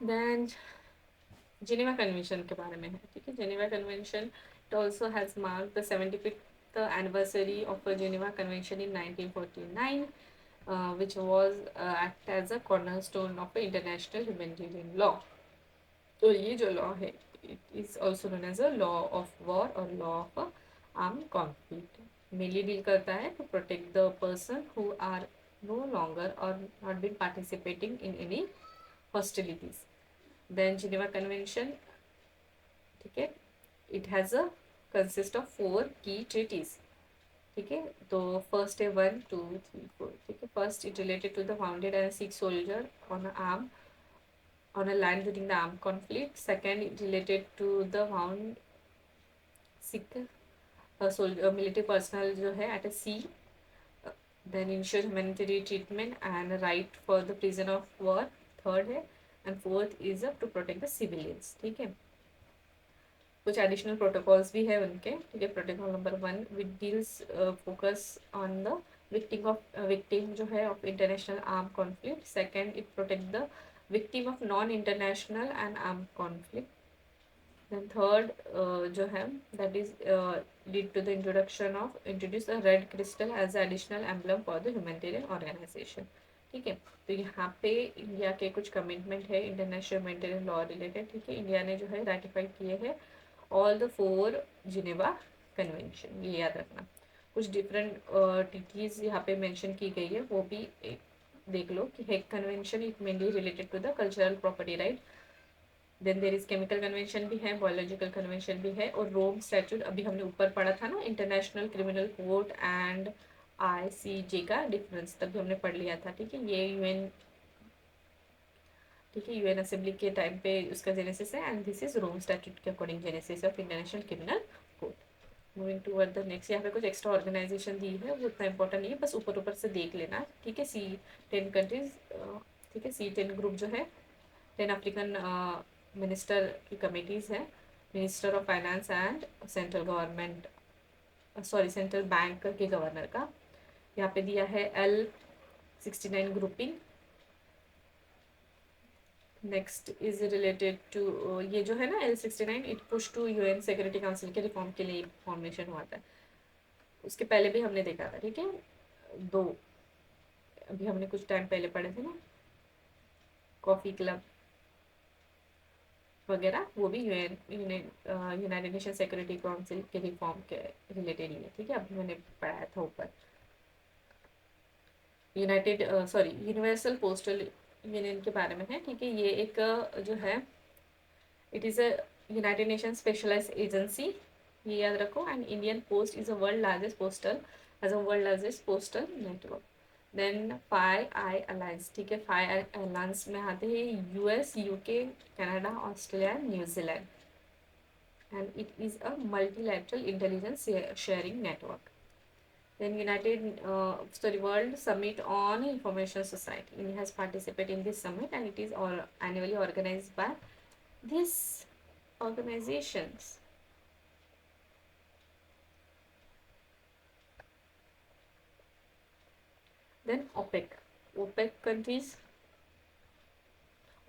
देन जिनेवा कन्वेंशन के बारे में है. ठीक है, Geneva convention it also has mark the 75th anniversary of Geneva convention in 1949, which was act as a cornerstone of international humanitarian law. तो ये जो लॉ है it is also known as a law of war और law of arm conflict. Mainly deal करता है to protect the person who are no longer और not been participating in any hostilities. Then Geneva convention, ठीक है, it has a consist of 4 key treaties. ठीक है, तो फर्स्ट है 1, 2, 3, 4. ठीक है, first it related to the wounded and sick soldier on arm on a land during the armed conflict. Second, it related to the wound sick military personnel जो है at a sea. Then ensure humanitarian treatment and right for the prisoner of war. Third है, and fourth is to protect the civilians. ठीक है, कुछ एडिशनल प्रोटोकॉल्स भी है उनके. ठीक है, protocol number 1 which deals focus on the victim जो है of international armed conflict. Second, it protect the victim of non-international and armed conflict. Then third जो है that is lead to the introduce a red crystal as additional emblem for the humanitarian organization. ठीक है, तो यहाँ पे इंडिया के कुछ कमिटमेंट है इंटरनेशनल ह्यूमैनिटेरियन लॉ रिलेटेड. ठीक है, इंडिया ने जो है रेटिफाई किए हैं ऑल द 4 जिनेवा कन्वेंशन. ये याद रखना. कुछ डिफरेंट टीटीज यहाँ पे मेंशन की गई है, वो भी देख लो कि Hague convention it mainly related to the cultural property right. Then there is chemical convention भी है, बायोलॉजिकल कन्वेंशन भी है, और रोम स्टैट्यूट अभी हमने ऊपर पढ़ा था ना, international criminal court and ICJ का डिफरेंस तभी हमने पढ़ लिया था. ठीक है, ये यूएन, ठीक है, यूएन असेंबली के टाइम पे उसका जेनेसिस है, and this is Rome statute के according genesis of international criminal court. Moving toward the next, यहाँ पे कुछ एक्स्ट्रा ऑर्गेनाइजेशन दी है, वो उतना इंपॉर्टेंट नहीं है, बस ऊपर ऊपर से देख लेना. ठीक है, C10 कंट्रीज. ठीक है, C10 ग्रुप जो है 10 अफ्रीकन मिनिस्टर की कमिटीज़ है, minister of finance and central government central bank के गवर्नर का. यहाँ पे दिया है L69 grouping. Next is related to ये जो है ना L69 it push to UN security council के रिफॉर्म के लिए फॉर्मेशन हुआ था. उसके पहले भी हमने देखा था. ठीक है, 2 अभी हमने कुछ टाइम पहले पढ़े थे ना, कॉफ़ी क्लब वगैरह, वो भी यूनाइटेड नेशन सिक्योरिटी काउंसिल के रिफॉर्म के रिलेटेड ही है. ठीक है, अभी मैंने पढ़ाया था ऊपर. यूनिवर्सल पोस्टल यूनियन के बारे में है. ठीक है, ये एक जो है it is a United Nation specialised agency, ये याद रखो. And Indian post is a world largest postal network. Then 5I alliance. ठीक है, 5I अलायंस में आते हैं US, UK, Canada, Australia, New Zealand, and it is a multilateral intelligence sharing network. Then World Summit on Information Society. India has participated in this summit, and it is annually organized by these organizations. Then OPEC countries.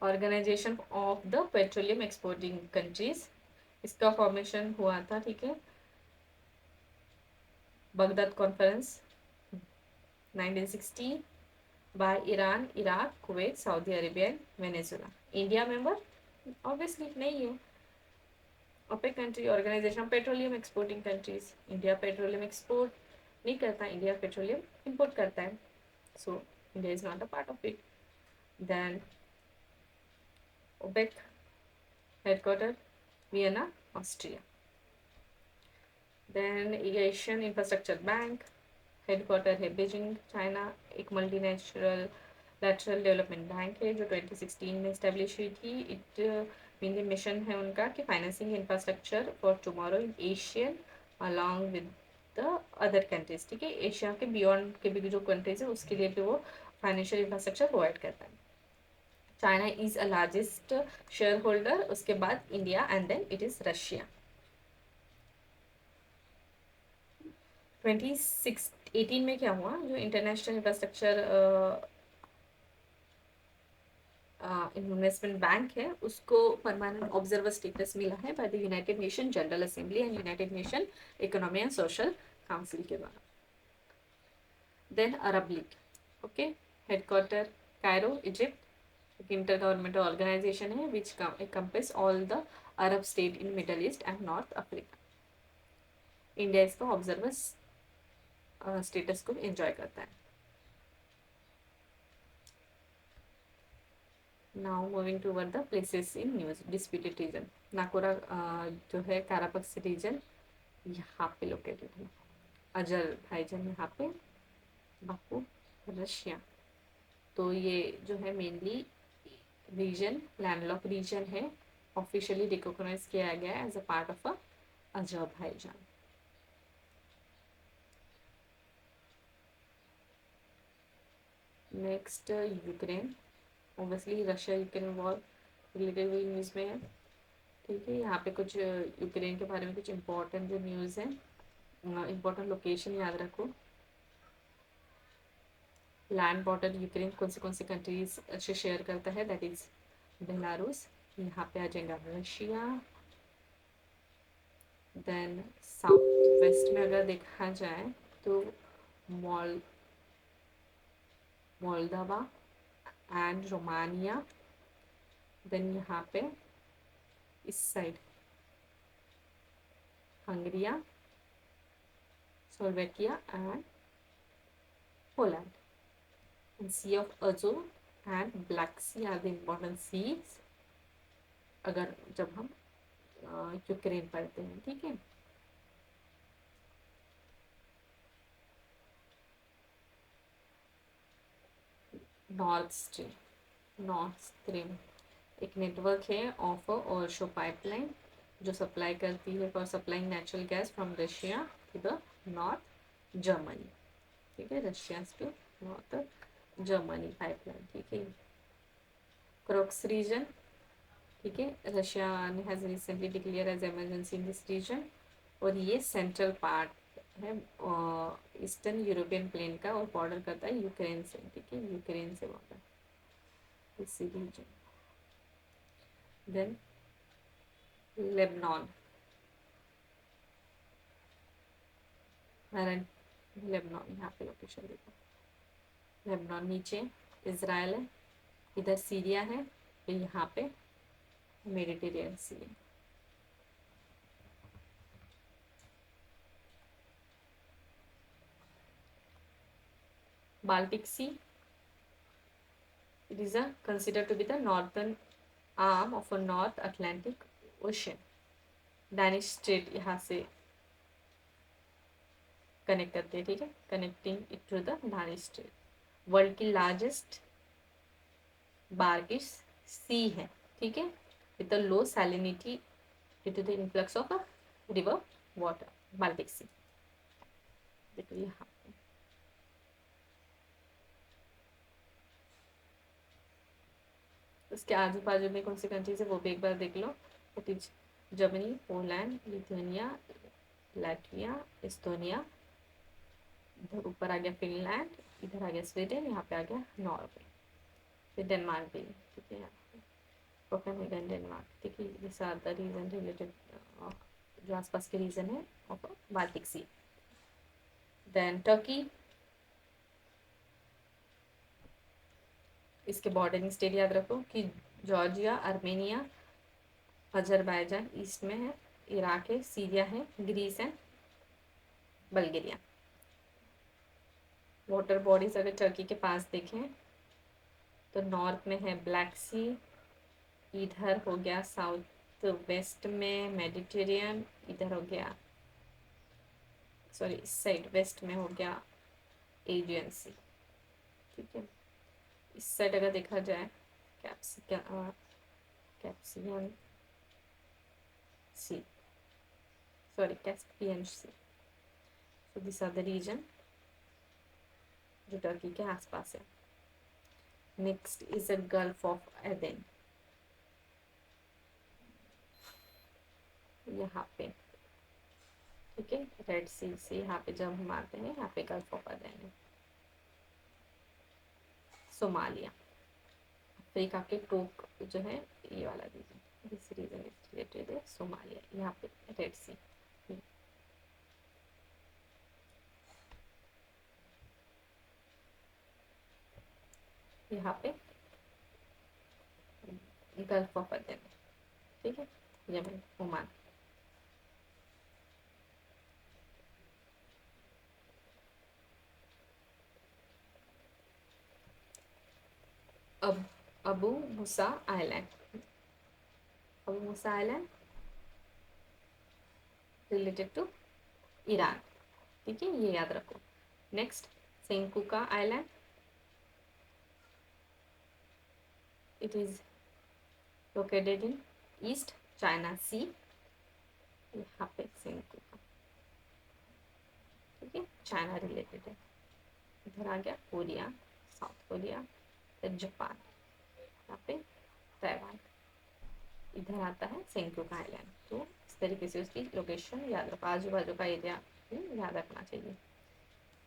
Organisation of the petroleum exporting countries, इसका फॉर्मेशन हुआ था, ठीक है, Baghdad conference 1960 by Iran, Iraq, Kuwait, Saudi Arabia and Venezuela. India member obviously नहीं है। OPEC country, organisation of petroleum exporting countries. India petroleum export नहीं करता, इंडिया पेट्रोलियम इंपोर्ट करता है, so India is not a part of it. Then OPEC headquarter Vienna, Austria. Then Asian infrastructure bank, headquarter है बीजिंग, चाइना। एक मल्टीनेशनल लैटरल डेवलपमेंट बैंक है जो 2016 में इस्टेब्लिश हुई थी। इट मेनली मिशन है उनका कि financing infrastructure for tomorrow in Asian along with the other countries, ठीक है, एशिया के बियॉन्ड के भी जो कंट्रीज है उसके लिए भी वो फाइनेंशियल इंफ्रास्ट्रक्चर प्रोवाइड करता है। China is a largest share holder, उसके बाद India and then it is Russia. 2018 में क्या हुआ, जो इंटरनेशनल इंफ्रास्ट्रक्चर इन्वेस्टमेंट बैंक है उसको परमानेंट ऑब्जर्वर स्टेटस मिला है by the United Nation General Assembly and United Nation economy and social council के द्वारा। Then Arab League, okay, headquarter Cairo, Egypt. एक इंटर गवर्नमेंटल ऑर्गेनाइजेशन है which encompass all the Arab state in Middle East and North Africa. India इसका ऑब्जर्वर स्टेटस को एंजॉय करता है। Now moving toward the places in news disputed region. Naqoura जो है कारापक्स रीजन यहाँ पे लोकेटेड है। अजरबैजान यहाँ पे, बाकू रशिया। तो ये जो है मेनली रीजन लैंडलॉक रीजन है, ऑफिशियली रिकॉग्नाइज किया गया है as a part of Azerbaijan. Next Ukraine, obviously Russia Ukraine war related हुई न्यूज़ में है, ठीक है। यहाँ पे कुछ यूक्रेन के बारे में कुछ इंपॉर्टेंट जो न्यूज़ है, इंपॉर्टेंट लोकेशन याद रखो। लैंड बॉर्डर यूक्रेन कौन सी कंट्रीज से शेयर करता है, दैट इज बेलारूस। यहाँ पे आ जाएगा रशिया। देन साउथ वेस्ट में अगर देखा जाए तो मोल्दोवा एंड रोमानिया। देन यहाँ पे इस side हंगरिया, Slovakia and Poland. and Sea of Azov and Black Sea are the important seas अगर जब हम यूक्रेन पढ़ते हैं, ठीक है। नॉर्थ स्ट्रीम एक नेटवर्क है ऑफ और शो पाइपलाइन जो सप्लाई करती है for supplying natural gas from Russia to the north Germany, ठीक है, Russia to north Germany pipeline, ठीक है। क्रोक्स रीजन, ठीक है, Russia has recently declare as emergency in this region और ये सेंट्रल पार्ट है ईस्टर्न यूरोपियन प्लेन का और बॉर्डर करता है यूक्रेन से, ठीक है, यूक्रेन से बॉर्डर इस रीजन। देन लेबनान, लेबनान यहाँ पे लोकेशन देखो, लेबनान नीचे इजराइल है, इधर सीरिया है, तो यहाँ पे मेडिटेरियन सी है। Baltic Sea, it is considered to be the northern arm of a North Atlantic Ocean. Danish Strait यहाँ से कनेक्ट करते हैं, ठीक है, connecting it to the Danish Strait। World की लार्जेस्ट बार्किश सी है, ठीक है, with the low salinity due to the influx of a river water, Baltic Sea. देखो यहाँ उसके आजू बाजू में कौन सी कंट्रीज है वो भी एक बार देख लो। It is Germany, Poland, Lithuania, Latvia, Estonia. इधर ऊपर आ गया फिनलैंड, इधर आ गया स्वीडन, यहाँ पे आ गया नॉर्वे, फिर डेनमार्क भी, ठीक है। कोपेनहेगन डेनमार्क, ठीक है। This are the region related, जो आसपास के रीजन है of Baltic Sea. Then Turkey, इसके बॉर्डरिंग स्टेट याद रखो कि जॉर्जिया, आर्मेनिया, अजरबैजान ईस्ट में है, इराक है, सीरिया है, ग्रीस है, बल्गेरिया। वाटर बॉडीज अगर टर्की के पास देखें तो नॉर्थ में है ब्लैक सी, इधर हो गया साउथ वेस्ट में मेडिटेरियन, इधर हो गया, सॉरी इस साइड वेस्ट में हो गया एजियन सी, ठीक है। इस साइड अगर देखा जाए Capsian sea, sorry Caspian sea. So this are the region जो टर्की के आसपास है। Next is a Gulf of Aden, यहाँ पे, ठीक है। रेड सी से यहाँ पे जब हम आते हैं, यहाँ पे गल्फ ऑफ एदेन है। सोमालिया, अफ्रीका के टोक जो है ये वाला region, this region is related है सोमालिया, यहाँ पे रेड सी। यहाँ पे गल्फ ऑफ एदेन, ठीक है, यमन, ओमान। अब Abu Musa island, Abu Musa island related to Iran, ठीक है, ये याद रखो। Next Senkaku island, it is located in East China Sea, यहाँ पे सेंकुका, ठीक है, चाइना रिलेटेड है। इधर आ गया कोरिया, साउथ कोरिया, फिर जापान, यहाँ पे ताइवान, इधर आता है सेंकुका आइलैंड। तो इस तरीके से उसकी लोकेशन याद रखो, आजू बाजू का एरिया याद रखना चाहिए।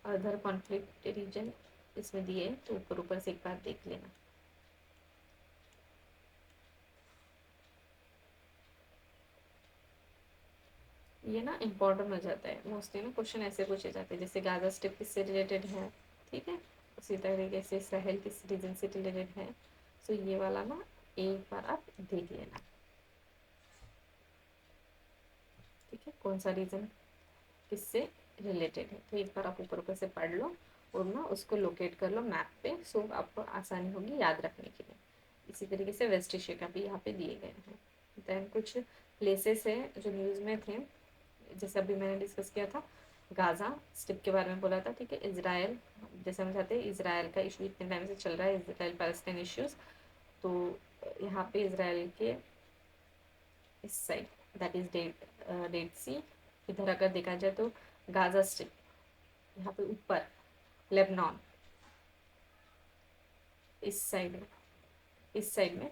अदर कॉन्फ्लिक्ट रीजन इसमें दिए तो ऊपर ऊपर से एक बार देख लेना। ये ना इम्पोर्टेंट हो जाता है मोस्टली ना, क्वेश्चन ऐसे पूछे जाते हैं जैसे गाजा स्ट्रिप किससे रिलेटेड है, ठीक है, उसी तरीके से सहल किस रीजन से रिलेटेड है। सो ये वाला ना एक बार आप देख लेना, ठीक है, कौन सा रीजन किससे रिलेटेड है। तो एक बार आप ऊपर ऊपर से पढ़ लो और ना उसको लोकेट कर लो मैप पे, सो आपको आसानी होगी याद रखने के लिए। इसी तरीके से वेस्ट एशिया का भी यहाँ पे दिए गए हैं। देन कुछ प्लेसेस है जो न्यूज़ में थे, जैसे अभी मैंने डिस्कस किया था गाजा स्ट्रिप के बारे में बोला था, ठीक है। इजराइल, जैसे हम चाहते हैं इजराइल का इशू इतने टाइम से चल रहा है, इजराइल पैलेस्टाइन इश्यूज, तो यहाँ पे इजराइल के इस साइड दैट इज डेड सी, इधर अगर देखा जाए तो गाजा स्ट्रिप, यहाँ पे ऊपर लेबनान, इस साइड में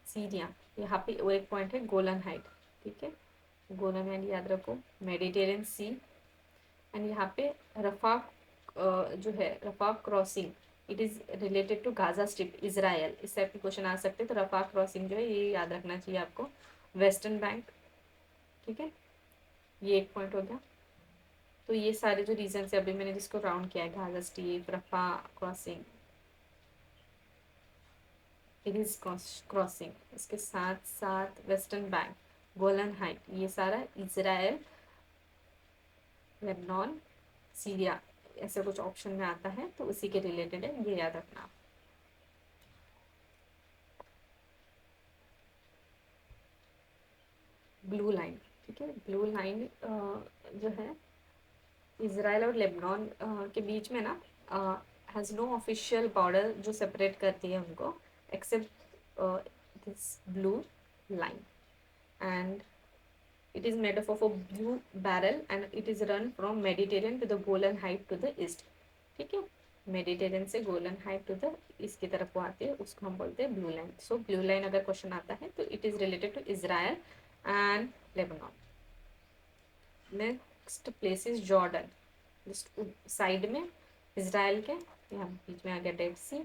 सीरिया, यहाँ पे वो एक पॉइंट है गोलन हाइट, ठीक है, गोलन हाइट याद रखो, मेडिटेरियन सी, एंड यहाँ पे रफा जो है Rafah crossing, it is related to Gaza Strip Israel. इस टाइप के क्वेश्चन आ सकते हैं, तो रफा क्रॉसिंग जो है ये याद रखना चाहिए आपको। वेस्टर्न बैंक, ठीक है, ये एक पॉइंट हो गया। तो ये सारे जो रीजन है अभी मैंने जिसको राउंड किया है, Gaza Strip, Rafah crossing, it is crossing, इसके साथ साथ वेस्टर्न बैंक, गोलन हाइट, ये सारा इजराइल, लेबनान, सीरिया, ऐसे कुछ ऑप्शन में आता है, तो उसी के रिलेटेड है, ये याद रखना। ब्लू लाइन, ठीक है, ब्लू लाइन जो है इसराइल और लेबनान के बीच में ना हैज़ नो ऑफिशियल बॉर्डर जो सेपरेट करती है उनको, except this blue line, and it is made up of a blue barrel and it is run from Mediterranean to the Golan Height to the east, ठीक है, मेडिटेरियन से गोलन हाइट टू द इसकी तरफ वो आती है, उसको हम बोलते हैं blue line. So blue line अगर क्वेश्चन आता है तो it is related to Israel and Lebanon. Next place is Jordan, just side में इसराइल के, यहाँ बीच में आ गया डेड सी,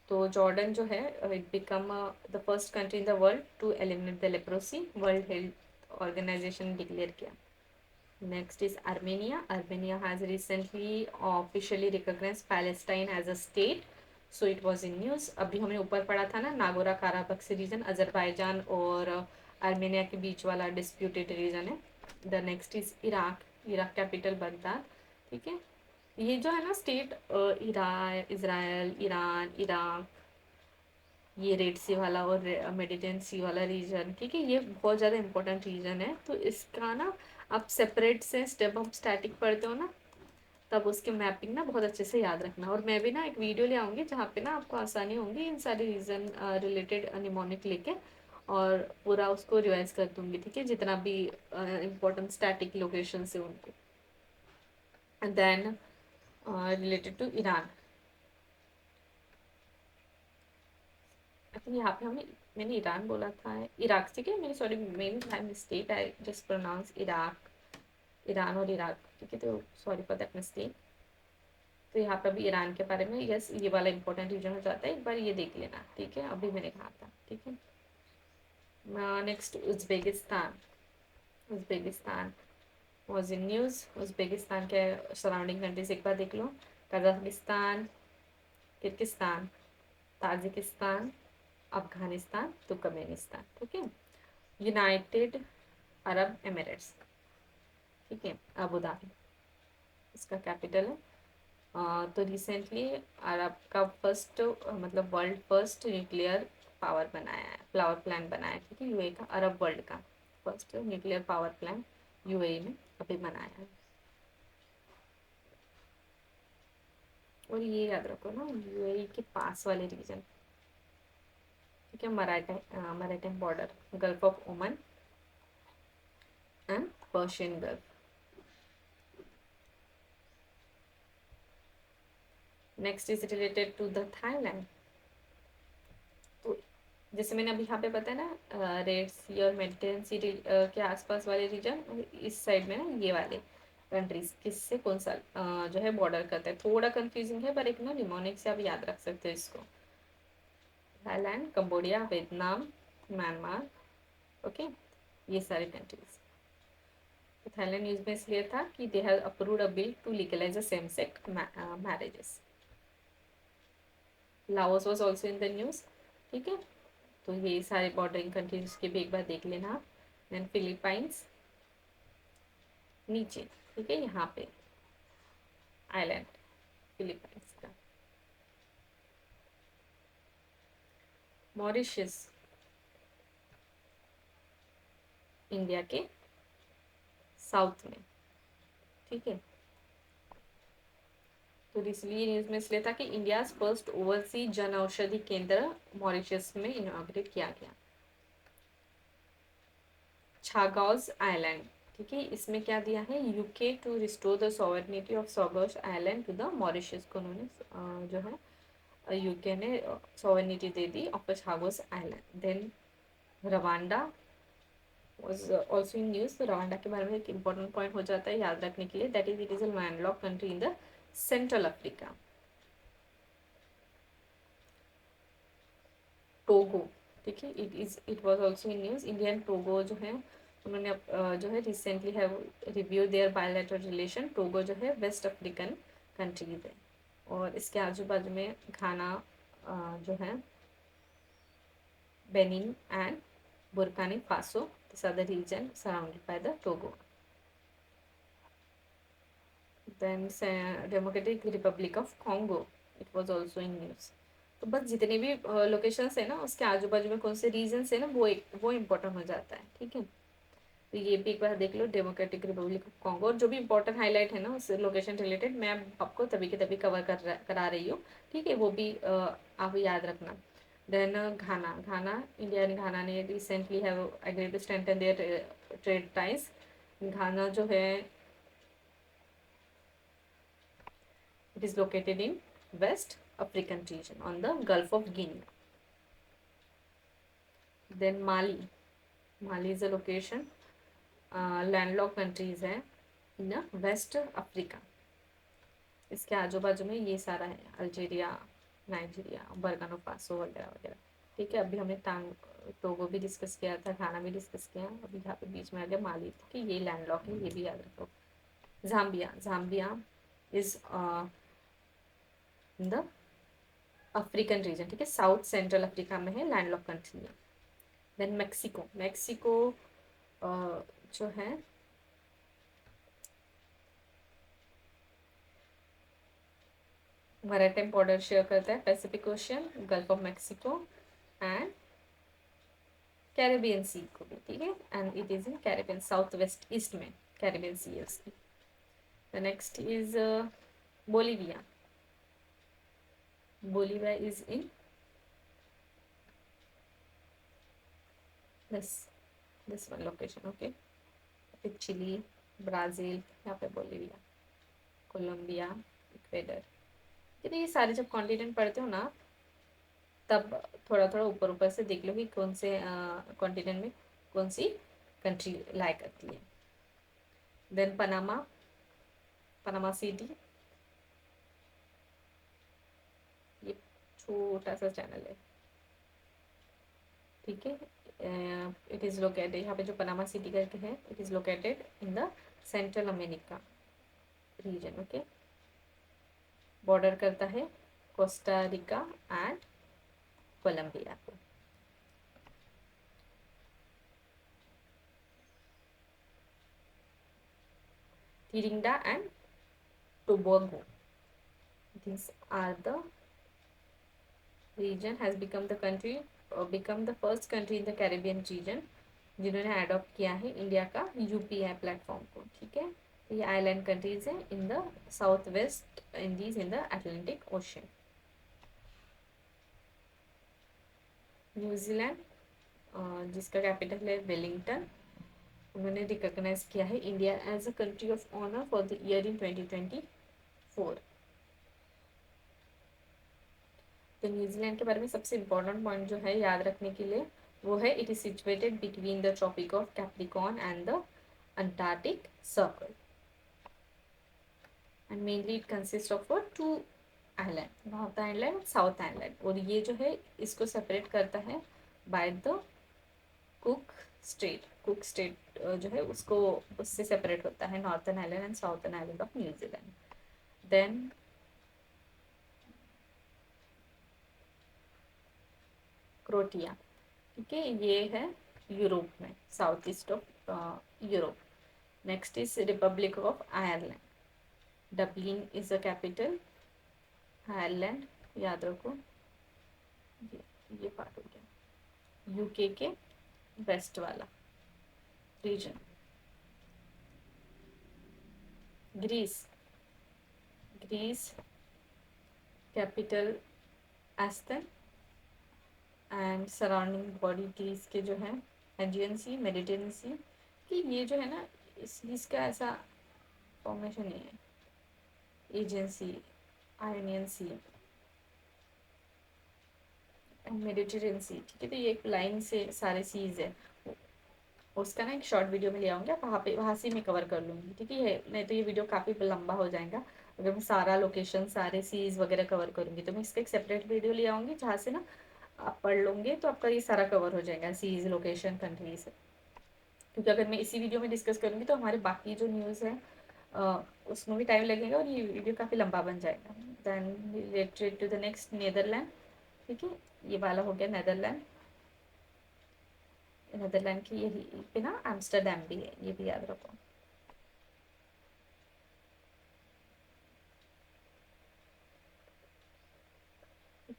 तो जॉर्डन जो है it become the first country in the world to eliminate the leprosy, world health organization ने डिक्लेयर किया। Next is Armenia. Armenia has recently officially recognize Palestine as a state, so it was in news. अभी हमने ऊपर पढ़ा था ना, नागोरा काराबक्स रीजन अजरबैजान और आर्मेनिया के बीच वाला डिस्प्यूटेड रीजन है। The next is Iraq. Iraq capital Baghdad. ठीक है, ये जो है ना स्टेट, इजराइल, ईरान, इराक, ये रेड सी वाला और मेडिटेरियन सी वाला रीजन, ठीक है, ये बहुत ज़्यादा इंपॉर्टेंट रीजन है। तो इसका ना आप सेपरेट से जब हम स्टैटिक पढ़ते हो ना, तब उसकी मैपिंग ना बहुत अच्छे से याद रखना। और मैं भी ना एक वीडियो ले आऊँगी जहाँ पे ना आपको आसानी होंगी इन सारे रीजन रिलेटेड निमोनिक लेके, और पूरा उसको रिवाइज कर दूंगी, ठीक है, जितना भी इम्पोर्टेंट स्टैटिक लोकेशन है उनको। And then related to Iran, I think यहाँ पे हमें, मैंने ईरान बोला था, इराक, ठीक है, मेरी सॉरी, मेरी my mistake, I just pronounce Iraq, Iran और इराक, ठीक है, तो सॉरी फॉर दैट मिस्टेक। तो यहाँ पे भी ईरान के बारे में, यस, ये वाला इंपॉर्टेंट रीजन हो जाता है, एक बार ये देख लेना, ठीक है, अभी मैंने कहा था, ठीक है। Next Uzbekistan. Uzbekistan was in news. Uzbekistan के सराउंडिंग कंट्रीज एक बार देख लो, Kazakhstan, Kyrgyzstan, Tajikistan, Afghanistan, Turkmenistan, ठीक है। यूनाइटेड अरब एमिरेट्स, ठीक है, अबू धाबी इसका कैपिटल है। तो रिसेंटली अरब का फर्स्ट, मतलब वर्ल्ड फर्स्ट न्यूक्लियर पावर बनाया है, पावर प्लांट बनाया है, ठीक है, यूएई का, अरब वर्ल्ड का first nuclear power plant UAE में अभी बनाया है। और ये याद रखो ना, यूएई के पास वाले रीजन, ठीक है, Maratha border, gulf of Oman and Persian gulf. Next is related to the Thailand. तो जैसे मैंने अभी यहाँ पे बताया ना, रेड सी और मेडिटेरियन सी के आसपास वाले रीजन, इस साइड में ना ये वाले कंट्रीज किससे कौन सा जो है बॉर्डर करता है, थोड़ा कंफ्यूजिंग है, पर एक ना निमोनिक से आप याद रख सकते हो इसको। Thailand, Cambodia, Vietnam, Myanmar, okay, ये सारे कंट्रीज। तो थाईलैंड न्यूज में इसलिए था कि they have approved a bill to legalize same sex marriages. Laos was also in the news, ठीक है। तो ये सारे बॉर्डरिंग कंट्रीज के भी एक बार देख लेना। देन फिलीपाइंस नीचे, ठीक है, यहाँ पे आइलैंड फिलीपाइंस का। मॉरिशस इंडिया के साउथ में, ठीक है। तो इसलिए न्यूज में इसलिए था कि India first oversee Jan Aushadhi केंद्र मॉरिशस में इनॉग्रेट किया गया। छागौस आइलैंड, ठीक है, इसमें क्या दिया है, UK to restore the sovereignty of Chagos island to the Mauritius को उन्होंने जो है यूके ने सॉवरेनिटी दे दी ऑफ Chagos island. Then Rwanda was also in news. तो रवांडा के बारे में एक इंपॉर्टेंट पॉइंट हो जाता है याद रखने के लिए, that is it is a landlock country in the central Africa. Togo, ठीक है, it was also in news. Indian Togo जो है उन्होंने जो है recently have review their bilateral relation. Togo जो है वेस्ट अफ्रीकन कंट्रीज है, और इसके आजू बाजू में घाना जो है, Benin and Burkina Faso, this are the reason surrounded by the Togo. Then democratic Republic of Congo, it was also in news. तो बस जितने भी लोकेशंस है ना, उसके आजू बाजू में कौन से रीजन्स है ना, वो इम्पोर्टेंट हो जाता है, ठीक है। तो ये भी एक बार देख लो, डेमोक्रेटिक रिपब्लिक ऑफ कॉन्गो, और जो भी इंपॉर्टेंट हाईलाइट है ना उस लोकेशन रिलेटेड, मैं आपको तभी के तभी कवर करा रही हूँ, ठीक है, वो भी आप याद रखना। Then Ghana, India and Ghana ने recently have agreed to strengthen their trade ties. Ghana जो है it is located in West African region on the Gulf of Guinea. Then Mali is a location, landlocked countries है in West Africa। इसके आजू बाजू में ये सारा है, अल्जीरिया, नाइजीरिया, बर्किना फासो वगैरह वगैरह। ठीक है, अभी हमने टोगो भी डिस्कस किया था, घाना भी डिस्कस किया, अभी यहाँ पे बीच में आ गया माली। ठीक है, ये लैंडलॉक है, ये भी याद रखो। Zambia, Zambia is in the African region. ठीक है, साउथ सेंट्रल अफ्रीका में है, लैंडलॉक कंट्री है। देन मेक्सिको, मेक्सिको जो है मैरीटाइम बॉर्डर शेयर करता है, Pacific Ocean, Gulf of Mexico and Caribbean Sea को भी। ठीक है, and it is in Caribbean, south west east में कैरेबियन सी है उसकी। The next is Bolivia, Bolivia is in this one location. Okay, फिर चिली, ब्राज़ील, यहाँ पे बोलिविया, कोलंबिया, इक्वेडर। तो ये सारे जब कॉन्टिनेंट पढ़ते हो ना, तब थोड़ा थोड़ा ऊपर ऊपर से देख लो कि कौन से कॉन्टिनेंट में कौन सी कंट्री लाई करती है। देन पनामा, पनामा सिटी, ये छोटा सा चैनल है। ठीक है, इट इज़ लोकेटेड, यहाँ पे जो पनामा सिटी करके है, it is located in the central America region. Okay, border करता है कोस्टा रिका एंड कोलंबिया को। Tirinda and Tobago, these are the region has become the country become the first country in the Caribbean region जिन्होंने अडॉप्ट किया है इंडिया का यूपीआई प्लेटफॉर्म को। ठीक है, ये आइलैंड कंट्रीज है in the south West Indies in the Atlantic Ocean. New Zealand जिसका कैपिटल है वेलिंगटन, उन्होंने रिकॉग्नाइज किया है India as a country of honour for the year in 2024। तो न्यूजीलैंड के बारे में सबसे इम्पोर्टेंट पॉइंट जो है याद रखने के लिए वो है, it is situated between the Tropic of Capricorn and the Antarctic Circle and mainly it consist of two island, North Island, South Island. और ये जो है इसको सेपरेट करता है by the Cook Strait, Cook Strait जो है उसको उससे सेपरेट होता है northern island and southern island of New Zealand. Then Croatia, ठीक है, ये है यूरोप में, south east of Europe. Next is Republic of Ireland, Dublin is the capital, Ireland याद रखो। ये पार्ट हो गया यूके के वेस्ट वाला रीजन। ग्रीस, ग्रीस कैपिटल एस्थन एंड सराउंडिंग बॉडी ग्रीस के जो है एजियन सी, मेडिटेरियन सी। कि ये जो है ना इसका ऐसा फॉर्मेशन नहीं है, Aegean Sea, Ionian Sea and Mediterranean Sea. ठीक है, तो ये एक लाइन से सारे सीज है, उसका ना एक शॉर्ट वीडियो में ले आऊँगी, वहाँ से मैं कवर कर लूँगी। ठीक है, नहीं तो ये वीडियो काफ़ी लंबा हो जाएगा अगर मैं सारा लोकेशन सारे सीज वगैरह कवर करूँगी। तो मैं इसका एक सेपरेट वीडियो ले आऊँगी जहाँ से ना आप पढ़ लोगे तो आपका ये सारा कवर हो जाएगा, सीज, लोकेशन, कंट्रीज। क्योंकि अगर मैं इसी वीडियो में डिस्कस करूँगी तो हमारे बाकी जो न्यूज़ है उसमें भी टाइम लगेगा और ये वीडियो काफ़ी लंबा बन जाएगा। Then related to the next Netherland. ठीक है, ये वाला हो गया नीदरलैंड। नीदरलैंड की यही पे ना एम्स्टरडैम भी है, ये भी याद रखो।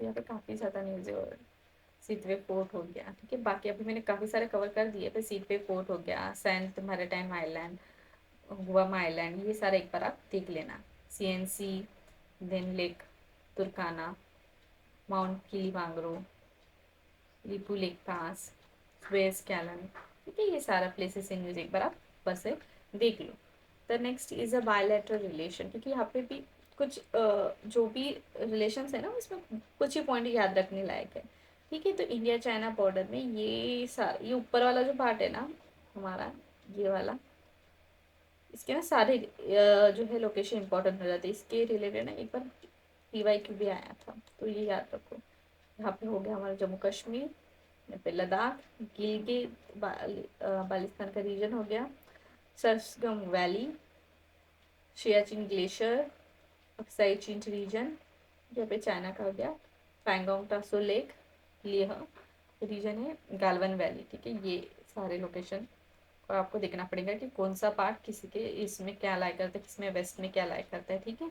यहाँ पे काफ़ी ज़्यादा न्यूज़ है। और सीटवे फोर्ट हो गया। ठीक है, बाकी अभी मैंने काफ़ी सारे कवर कर दिए। फिर सीटवे फोर्ट हो गया, saint maritime island, Guam island, ये सारा एक बार आप देख लेना। CNC, then lake Turkana, mount Kilimanjaro, Lipu lake pass, Suez कैलन। ठीक है, ये सारा प्लेसेस इन न्यूज़ एक बार आप बस से देख लो। The next is a bilateral relation, क्योंकि यहाँ पे भी कुछ जो भी रिलेशंस है ना उसमें कुछ ही पॉइंट याद रखने लायक है। ठीक है, तो इंडिया चाइना बॉर्डर में ये ऊपर वाला जो पार्ट है ना हमारा, ये वाला, इसके ना सारे जो है लोकेशन इंपॉर्टेंट हो जाते हैं। इसके रिलेटेड ना एक बार PYQ भी आया था, तो ये याद रखो। यहाँ पे हो गया हमारा जम्मू कश्मीर, यहाँ पे लद्दाख, गिलगित बाल्टिस्तान का रीजन हो गया, Saraswati valley, Siachen glacier, Aksai Chin region, यहाँ पे चाइना का हो गया, पैंगोंग टासो लेक, लेह रीजन है, गालवन वैली। ठीक है, ये सारे लोकेशन और आपको देखना पड़ेगा कि कौन सा पार्ट किसी के इसमें क्या लाई करता है, किसमें वेस्ट में क्या लाई करता है। ठीक है,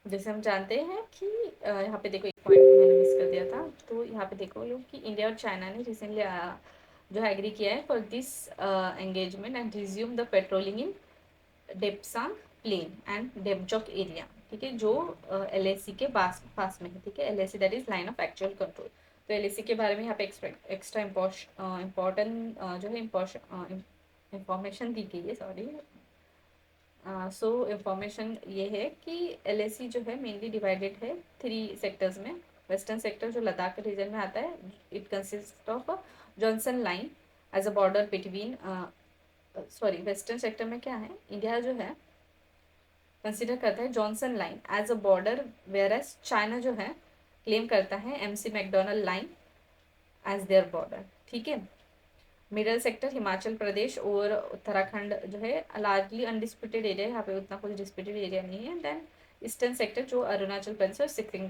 जैसे हम जानते हैं कि यहाँ पे देखो एक पॉइंट मैंने मिस कर दिया था, तो यहाँ पे देखो लोग कि इंडिया और चाइना ने रिसेंटली जो है एग्री किया है for this engagement and resume the patrolling in Depsang plain and Demchok area. ठीक है, जो LAC के पास में है। ठीक है, LAC that is line of actual control. तो LAC के बारे में यहाँ पे एक्स्ट्रा इम्पोर्टेंट जो है इंफॉर्मेशन दी गई है। सॉरी, सो इंफॉर्मेशन ये है कि LAC जो है मेनली डिवाइडेड है 3 सेक्टर्स में। वेस्टर्न सेक्टर जो लद्दाख रीजन में आता है, it consist of Johnson line as a border between, sorry western sector में क्या है, इंडिया जो है कंसिडर करता है Johnson line as a border, whereas China जो है क्लेम करता है MC McDonald line as their border. ठीक है, मिडल सेक्टर हिमाचल प्रदेश और उत्तराखंड जो है लार्जली अनडिस्प्यूटेड एरिया है, यहाँ पे उतना कुछ डिस्प्यूटेड एरिया नहीं है। देन ईस्टर्न सेक्टर जो अरुणाचल प्रदेश और सिक्किम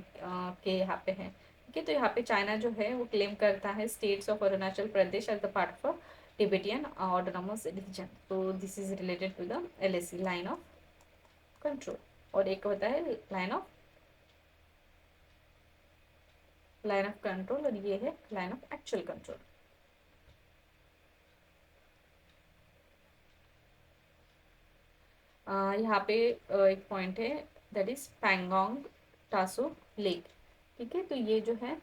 के यहाँ पे है। ठीक है, तो यहाँ पे चाइना जो है वो क्लेम करता है states of Arunachal Pradesh as the part of Tibetan autonomous region. तो this is related to the LAC line of control. और एक होता है लाइन ऑफ कंट्रोल, और ये है लाइन ऑफ एक्चुअल कंट्रोल। यहाँ पे एक पॉइंट है that is Pangong Tso lake. ठीक है, तो ये जो है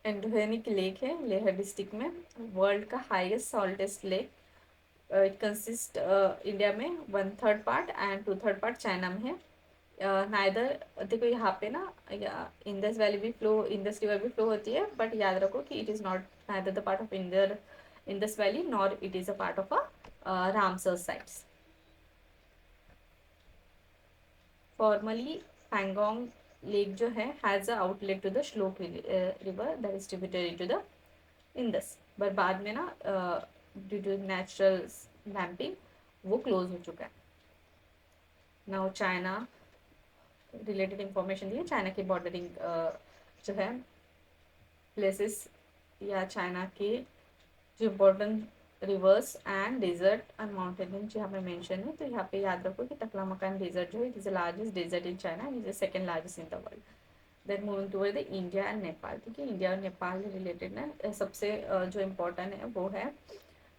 एंडोहेनिक लेक है लेह डिस्ट्रिक्ट में, वर्ल्ड का highest saltest lake. It consist India में 1/3 पार्ट एंड 2/3 पार्ट चाइना में है। नाइदर, देखो यहाँ पे ना इंडस वैली भी फ्लो, इंडस रिवर भी फ्लो होती है, बट याद रखो कि it is not neither the part of Indus valley nor it is a part of a Ramsar sites. Formally Pangong lake जो है has a outlet to the Shyok river that is tributary to the Indus, but बाद में ना ड्यू टू नेचुरल डैम्पिंग वो क्लोज हो चुका है। नाउ चाइना रिलेटेड इंफॉर्मेशन दी है, चाइना की बॉर्डरिंग जो है प्लेसेस या चाइना के जो important rivers and desert and mountain range यहाँ पे मेंशन है। तो यहाँ पे याद रखो कि टकलामकान डेजर्ट जो है it is the largest desert in China, is the second largest in the world. Then moving toward the India and Nepal. ठीक है, इंडिया और नेपाल रिलेटेड ना सबसे जो इम्पोर्टेंट है वो है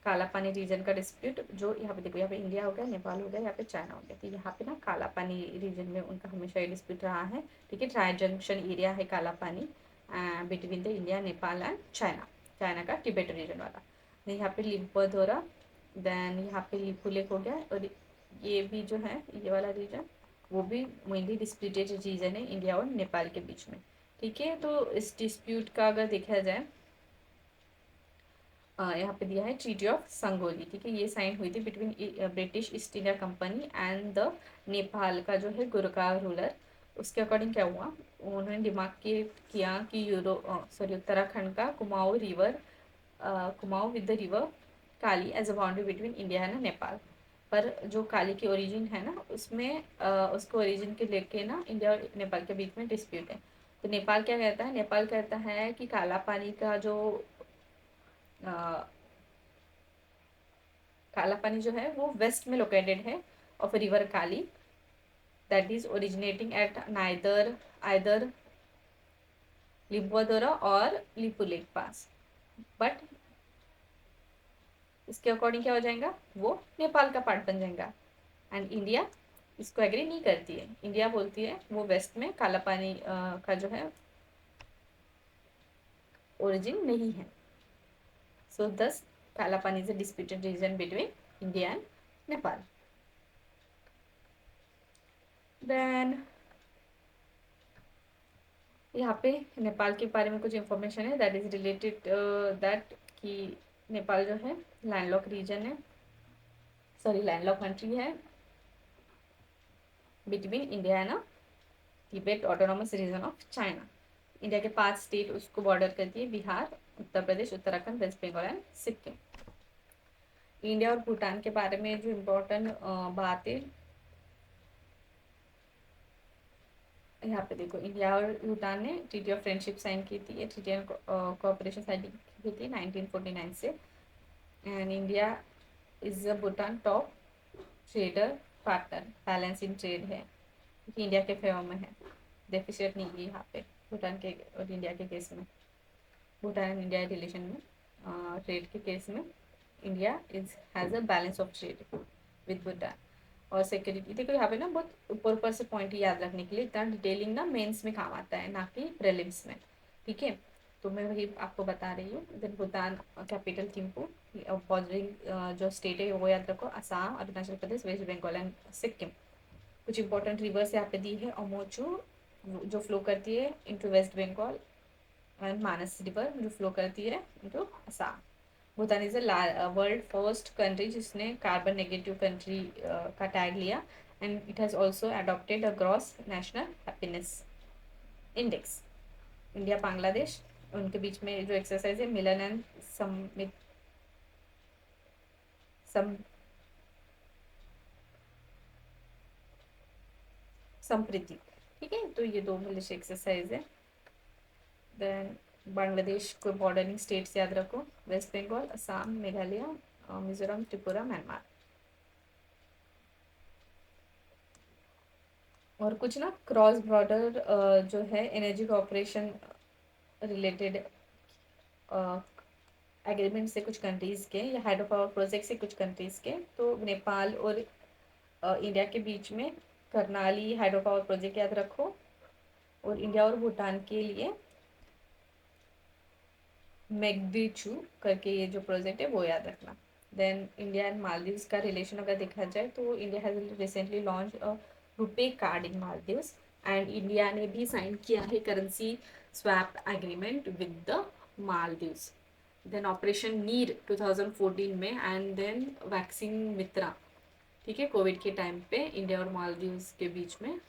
काला पानी रीजन का डिस्प्यूट। जो यहाँ पे देखो, यहाँ पे इंडिया हो गया, नेपाल हो गया, यहाँ पे चाइना हो गया। तो यहाँ पे ना काला पानी रीजन में उनका हमेशा ये डिस्प्यूट रहा है। ठीक है, ट्राई जंक्शन एरिया है काला पानी between the India, Nepal and China, China का तिब्बत रीजन वाला। यहाँ पे लिम्पोदोरा, देन यहाँ पे लिपू लेक हो गया, और ये भी जो है ये वाला रीजन वो भी मेनली डिस्प्यूटेड रीजन है इंडिया और नेपाल के बीच में। ठीक है, तो इस डिस्प्यूट का अगर देखा जाए, यहाँ पे दिया है ट्रीटी ऑफ संगोली। ठीक है, ये साइन हुई थी between British east India company and the Nepal का जो है गुरगांव रूलर। उसके अकॉर्डिंग क्या हुआ, उन्होंने डिमांड किया कि उत्तराखंड का Kumaon river, Kumaon with the river Kali as a boundary between India and Nepal. पर जो काली की ओरिजिन है ना उसमें उसको ओरिजिन के लेके ना इंडिया और नेपाल के बीच में डिस्प्यूट है। तो नेपाल क्या कहता है, नेपाल कहता है कि काला पानी का जो काला पानी जो है वो वेस्ट में लोकेटेड है of river Kali that is originating at neither either Limpiyadhura और लिपू लेक पास। बट इसके अकॉर्डिंग क्या हो जाएगा, वो नेपाल का पार्ट बन जाएगा। एंड इंडिया इसको एग्री नहीं करती है, इंडिया बोलती है वो वेस्ट में काला पानी का जो है ओरिजिन नहीं है। सो this Kala Pani is a disputed region between India and Nepal. Then यहाँ पे नेपाल के बारे में कुछ इंफॉर्मेशन है दैट इज रिलेटेड दैट कि नेपाल जो है लैंडलॉक रीजन है। सॉरी लैंडलॉक कंट्री है between India and Tibet autonomous region of China. India के 5 स्टेट उसको बॉर्डर करती है, Bihar, Uttar Pradesh, Uttarakhand, west Bengal and Sikkim. India और भूटान के बारे में जो इम्पोर्टेंट बात है, यहाँ पे देखो, इंडिया और भूटान ने ट्रीटी ऑफ फ्रेंडशिप साइन की थी, ट्रीटी ऑफ कोऑपरेशन साइन की थी 1949 से। And India is a Bhutan top trader partner, balance in trade है, क्योंकि इंडिया के फेवर में है, डेफिसिट नहीं है यहाँ पे भूटान के और इंडिया के केस में। भूटान एंड इंडिया रिलेशन में ट्रेड के केस में India is has a balance of trade with Bhutan. और सिक्योरिटी देखो यहाँ पे ना बहुत ऊपर ऊपर से पॉइंट याद रखने के लिए, इतना डिटेलिंग ना मेंस में काम आता है, ना कि प्रीलिम्स में, ठीक है। तो मैं वही आपको बता रही हूँ। Then Bhutan capital Thimphu, bordering जो स्टेट है वो याद रखो, असम, अरुणाचल प्रदेश, वेस्ट बंगाल एंड सिक्किम। कुछ इंपॉर्टेंट रिवर्स यहाँ पे दी है, अमोचू जो फ्लो करती है into west Bengal, and Manas river जो फ्लो करती है into Assam. Bhutan is world first country जिसने कार्बन नेगेटिव कंट्री का टैग लिया, and it has also adopted a gross national happiness index. India Bangladesh, उनके बीच में जो एक्सरसाइज है मिलन एंड समित सम संप्रीति, ठीक है। तो ये 2 मिलिश एक्सरसाइज है। देन बांग्लादेश को बॉर्डरिंग स्टेट्स याद रखो, वेस्ट बंगाल, असम, मेघालय, मिजोरम, त्रिपुरा, म्यांमार। और कुछ ना क्रॉस बॉर्डर जो है एनर्जी कॉपरेशन रिलेटेड एग्रीमेंट से कुछ कंट्रीज़ के, या हाइड्रो पावर प्रोजेक्ट से कुछ कंट्रीज़ के, तो नेपाल और इंडिया के बीच में करनाली हाइड्रो पावर प्रोजेक्ट याद रखो, और इंडिया और भूटान के लिए मेग्डीचू करके ये जो प्रोजेक्ट है वो याद रखना। देन इंडिया एंड मालदीव्स का रिलेशन अगर देखा जाए तो India has recently launch a RuPay card in Maldives, and India ने भी साइन किया है currency swap agreement with the Maldives. Then operation Neer 2014 में, एंड देन वैक्सीन मित्रा, ठीक है, कोविड के टाइम पे इंडिया और मालदीव्स के बीच में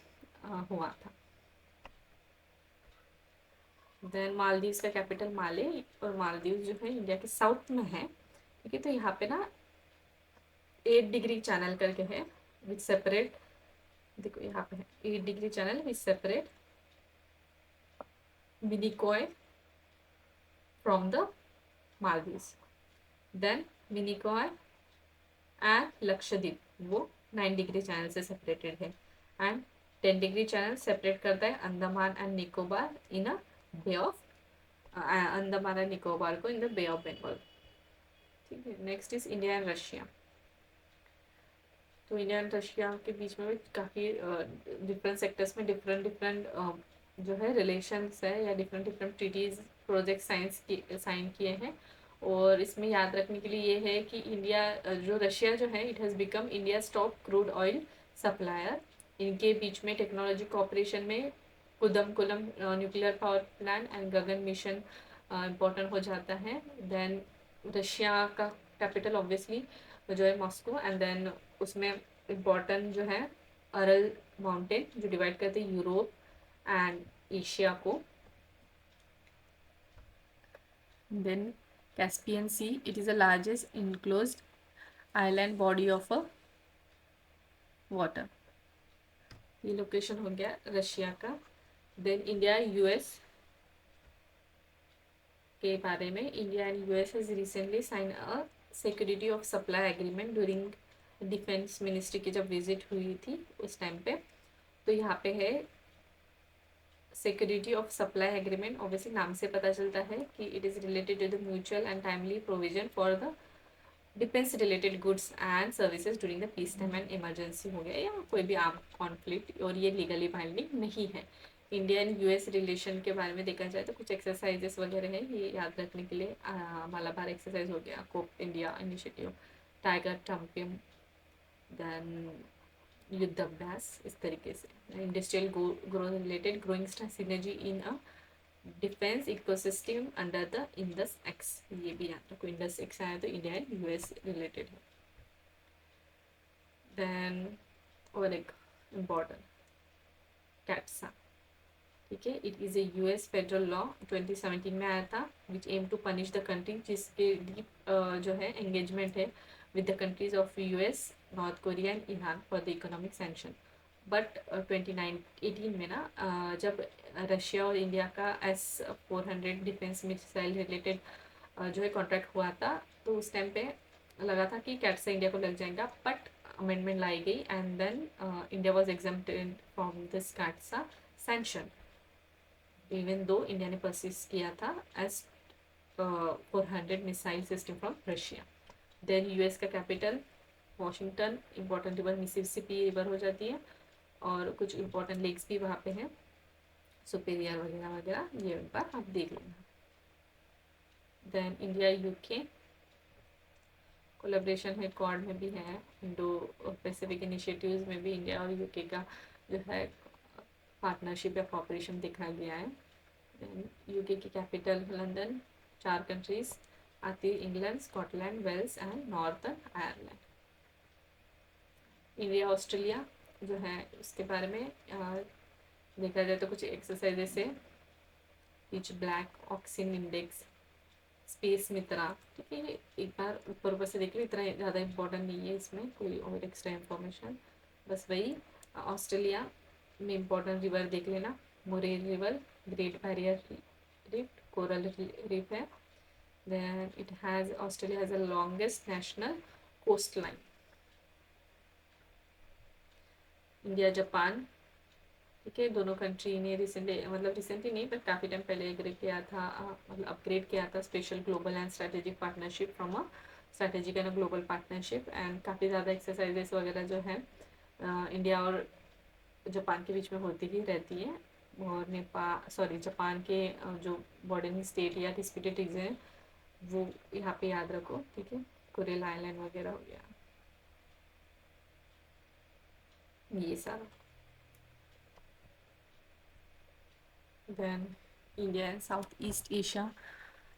हुआ था। देन मालदीव्स का कैपिटल माले, और मालदीव जो है इंडिया के साउथ में है, ठीक है। तो यहाँ पे ना 8 डिग्री चैनल करके है विच सेपरेट, देखो यहाँ पे है 8 degree channel which separate Minicoy from the Maldives. Then Minicoy and Lakshadweep वो 9 डिग्री चैनल से सेपरेटेड है, एंड 10 डिग्री चैनल सेपरेट करता है Andaman and Nicobar in a bay of Andaman and Nicobar को in the bay of Bengal, ठीक है। Next is India and Russia. तो इंडिया एंड रशिया के बीच में भी काफ़ी डिफरेंट सेक्टर्स में डिफरेंट डिफरेंट जो है रिलेशंस है, या different different treaties project sign किए हैं। और इसमें याद रखने के लिए ये है कि इंडिया जो रशिया जो है it has become India top crude oil supplier. इनके बीच में टेक्नोलॉजी कोऑपरेशन में Kudankulam nuclear power plant and Gagan mission important हो जाता है। देन रशिया का कैपिटल ऑब्वियसली जो है मॉस्को, एंड देन उसमें इम्पोर्टेंट जो है अरल माउंटेन जो डिवाइड करते हैं यूरोप एंड एशिया को। Then Caspian sea, it is the largest enclosed island body of a water. ये लोकेशन हो गया रशिया का। देन इंडिया यूएस के बारे में, India and US has recently sign a security of supply agreement during defence ministry की जब विजिट हुई थी उस टाइम पे। तो यहाँ पे है security of supply agreement, obviously नाम से पता चलता है कि it is related to the mutual and timely provision for the defence related goods and services during the peace time and emergency हो गया, या कोई भी आर्म कॉन्फ्लिक्ट, और ये लीगली बाइंडिंग नहीं है। इंडिया एंड यूएस रिलेशन के बारे में देखा जाए तो कुछ एक्सरसाइजेस वगैरह हैं ये याद रखने के लिए। मालाबार एक्सरसाइज हो गया, cope India initiative, tiger triumph, then Yudh Abhyas, इस तरीके से industrial growth related growing synergy in a defence ecosystem under the Indus X, ये भी याद रखो। इंडस एक्स आया तो इंडिया एंड यूएस रिलेटेड है। देन और एक इम्पॉर्टेंट कैट्सा, ठीक है। It is a US federal law 2017 में आया था, which aim to punish the country जिसके डीप जो है एंगेजमेंट है with the countries of US, north Korea and Iran for the economic sanction. But 2018 में ना जब रशिया और इंडिया का S-400 डिफेंस मिसाइल रिलेटेड जो है कॉन्ट्रैक्ट हुआ था, तो उस टाइम पे लगा था कि कैट से इंडिया को लग जाएगा, बट अमेंडमेंट लाई गई and then India was exempted from this CAATSA sanction, even though India ने परचेज किया था S-400 missile system from Russia. Then US का capital Washington, important river Mississippi river हो जाती है, और कुछ इंपॉर्टेंट लेक्स भी वहाँ पे हैं, सुपेरियर वगैरह वगैरह, ये एक बार आप देख लेना। देन इंडिया यूके कोलेब्रेशन है, क्वाड में भी है, इंडो पैसिफिक इनिशिएटिव्स में भी इंडिया और यूके का जो है पार्टनरशिप या कॉपरेशन दिखाया गया है। यूके की कैपिटल लंदन, 4 कंट्रीज आती है, England, Scotland, Wales and Northern Ireland. India Australia जो है उसके बारे में देखा जाए तो कुछ एक्सरसाइजेस है, pitch black, oxygen index, space Mitra, ठीक है। एक बार ऊपर ऊपर से देख लो, इतना ज़्यादा इंपॉर्टेंट नहीं है इसमें कोई और एक्स्ट्रा इंफॉर्मेशन, बस वही। ऑस्ट्रेलिया में इंपॉर्टेंट रिवर देख लेना, Murray river, great barrier reef, coral reef है। Then it has, Australia has the longest national coast line. India Japan, ठीक है, दोनों कंट्री ने रिसेंटली, मतलब रिसेंटली नहीं पर काफ़ी टाइम पहले एग्री किया था, मतलब अपग्रेड किया था special global and strategic partnership from a strategic and global partnership, and काफ़ी ज़्यादा एक्सरसाइजेस वगैरह जो है इंडिया और जापान के बीच में होती ही रहती है। और जापान के जो बॉर्डरिंग स्टेट या डिस्प्यूटेड रीजन है वो यहाँ पे याद रखो, ठीक है, कुरेल आइलैंड वगैरह हो गया, ये सारा। Then India and south east Asia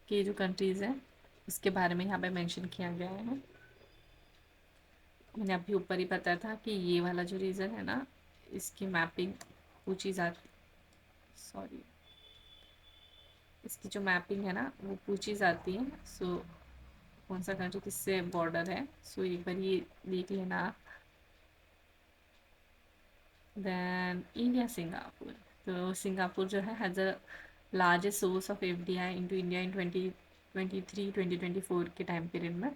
के जो कंट्रीज़ हैं उसके बारे में यहाँ पे मेंशन किया गया है। मैंने अभी ऊपर ही बताया था कि ये वाला जो रीज़न है ना, इसकी मैपिंग पूछी जाती, सॉरी, इसकी जो मैपिंग है ना वो पूछी जाती है। सो कौन सा कंट्री किससे बॉर्डर है, सो एक बार ये देख लेना। देन इंडिया सिंगापुर, तो सिंगापुर जो है has a largest source of FDI into India in 2023-2024 के टाइम पीरियड में।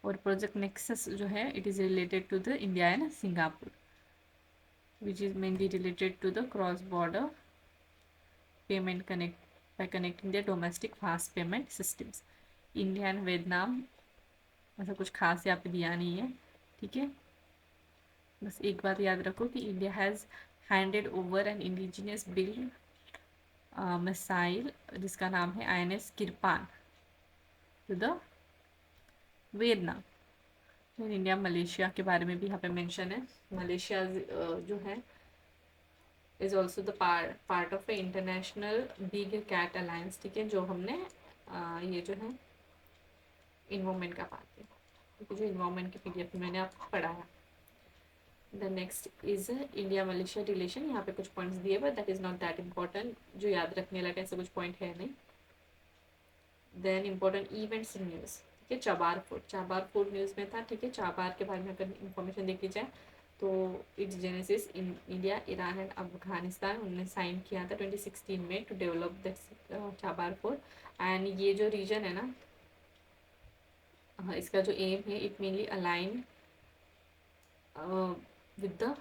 और प्रोजेक्ट नेक्सस जो है it is related to the India and Singapore, which is mainly related to the cross border payment connect by connecting the domestic fast payment systems. India and Vietnam, ऐसा कुछ खास यहाँ पे दिया नहीं है, ठीक है। बस एक बात याद रखो कि India has handed over an indigenous build missile जिसका नाम है INS Kirpan to the Vietnam. फिर इंडिया मलेशिया के बारे में भी यहाँ पे मेंशन है। मलेशिया जो है is also the part of a international big cat alliance, ठीक है, जो हमने ये जो है इन्वायरमेंट का पार्ट है, क्योंकि जो इन्वायरमेंट के PDF में मैंने आपको पढ़ाया। The next is India Malaysia relation, यहाँ पे कुछ पॉइंट्स दिए but that is not that important, जो याद रखने लगा ऐसा कुछ पॉइंट है नहीं। Then important events in news, ठीक है, चाबार फोर्ट न्यूज़ में था, ठीक है। चाबार के बारे में अगर इंफॉर्मेशन देखी जाए तो it's genesis in India, Iran and Afghanistan, उन्होंने साइन किया था 2016 में to develop that Chabahar fort. And ये जो रीजन है ना, इसका जो एम है, it mainly align with the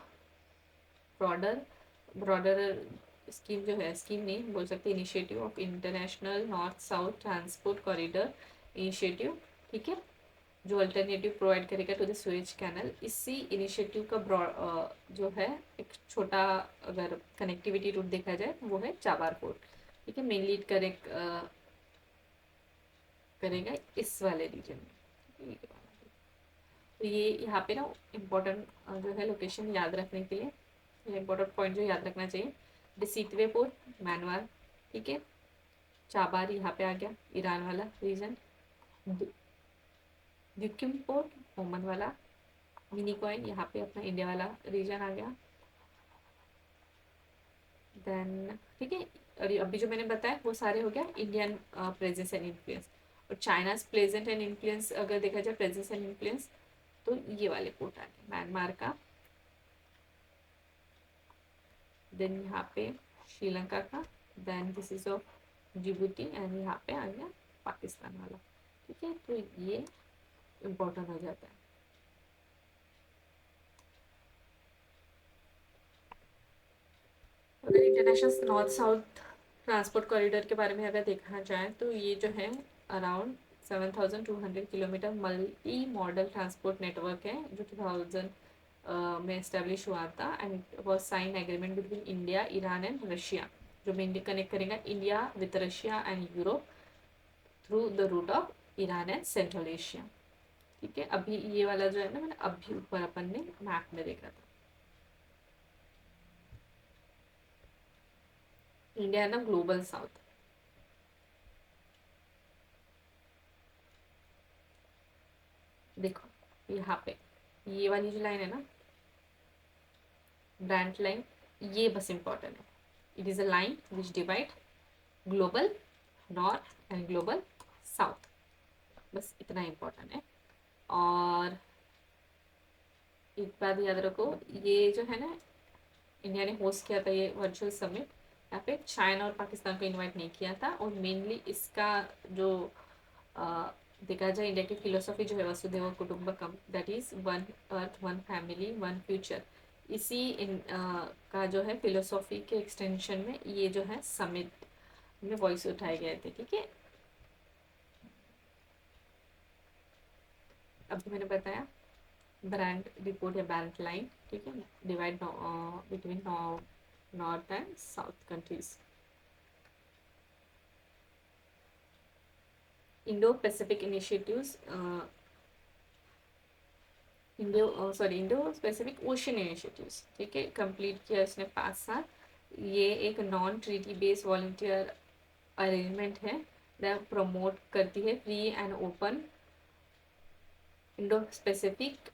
broader scheme, जो है स्कीम नहीं बोल सकते, initiative of international north south transport corridor initiative, ठीक है, जो अल्टरनेटिव प्रोवाइड करेगा टू द सुएज कैनल। इसी इनिशिएटिव का जो है एक छोटा अगर कनेक्टिविटी रूट देखा जाए वो है चाबार पोर्ट, ठीक है, मेनली करेगा इस वाले रीजन में। तो ये यहाँ पे ना इम्पोर्टेंट जो है लोकेशन याद रखने के लिए, ये इम्पोर्टेंट पॉइंट जो याद रखना चाहिए, डिसीतवे पोर्ट मैनवार, ठीक है, चाबार यहाँ पे आ गया ईरान वाला रीजन, द्यूकिम पोर्ट ओमान वाला, मिनी कॉइन, यहाँ पे अपना इंडिया वाला रीजन आ गया। देन ठीक है, और अभी जो मैंने बताया वो सारे हो गया इंडियन प्रेजेंस एंड इन्फ्लुएंस। और चाइना प्रेजेंट एंड इन्फ्लुएंस अगर देखा जाए, प्रेजेंस एंड इन्फ्लुएंस, तो ये वाले पोर्ट आ गए म्यांमार का, देन यहाँ पे श्रीलंका का, then this is of Djibouti, and यहाँ पे आ गया पाकिस्तान वाला। ठीक है, तो ये इम्पोर्टेंट हो जाता है। अगर international north south transport corridor के बारे में अगर देखा जाए, तो ये जो है around 7,200 kilometre multi modal transport network है, जो 2000 में इस्टेब्लिश हुआ था, and was sign agreement between India, Iran and Russia, जो मेनली कनेक्ट करेगा India with Russia and Europe through the route of Iran and central Asia. ठीक है, अभी ये वाला जो है ना, मैंने अभी ऊपर अपन ने मैप में देखा था। इंडिया है ना ग्लोबल साउथ। देखो यहाँ पे ये वाली जो लाइन है ना, ब्रांड लाइन, ये बस इंपॉर्टेंट है। It is a line which divide global north and global south, बस इतना इंपॉर्टेंट है। और एक बात याद रखो, ये जो है ना, इंडिया ने होस्ट किया था ये वर्चुअल समिट, यहाँ पे चाइना और पाकिस्तान को इनवाइट नहीं किया था। और मेनली इसका जो देखा जाए, इंडिया की फिलोसॉफी जो है Vasudhaiva Kutumbakam, that is one earth one family one future, इसी का जो है फिलोसॉफी के एक्सटेंशन में ये जो है समिट में वॉइस उठाए गए थे। ठीक है, अभी मैंने बताया ब्रांड रिपोर्ट है, ब्रांड लाइन। ठीक है, divide between north and south countries. Indo Pacific initiatives, Indo Pacific ocean initiatives, ठीक है, कंप्लीट किया उसने 5 साल। ये एक non treaty based volunteer arrangement है, प्रमोट करती है free and open Indo Pacific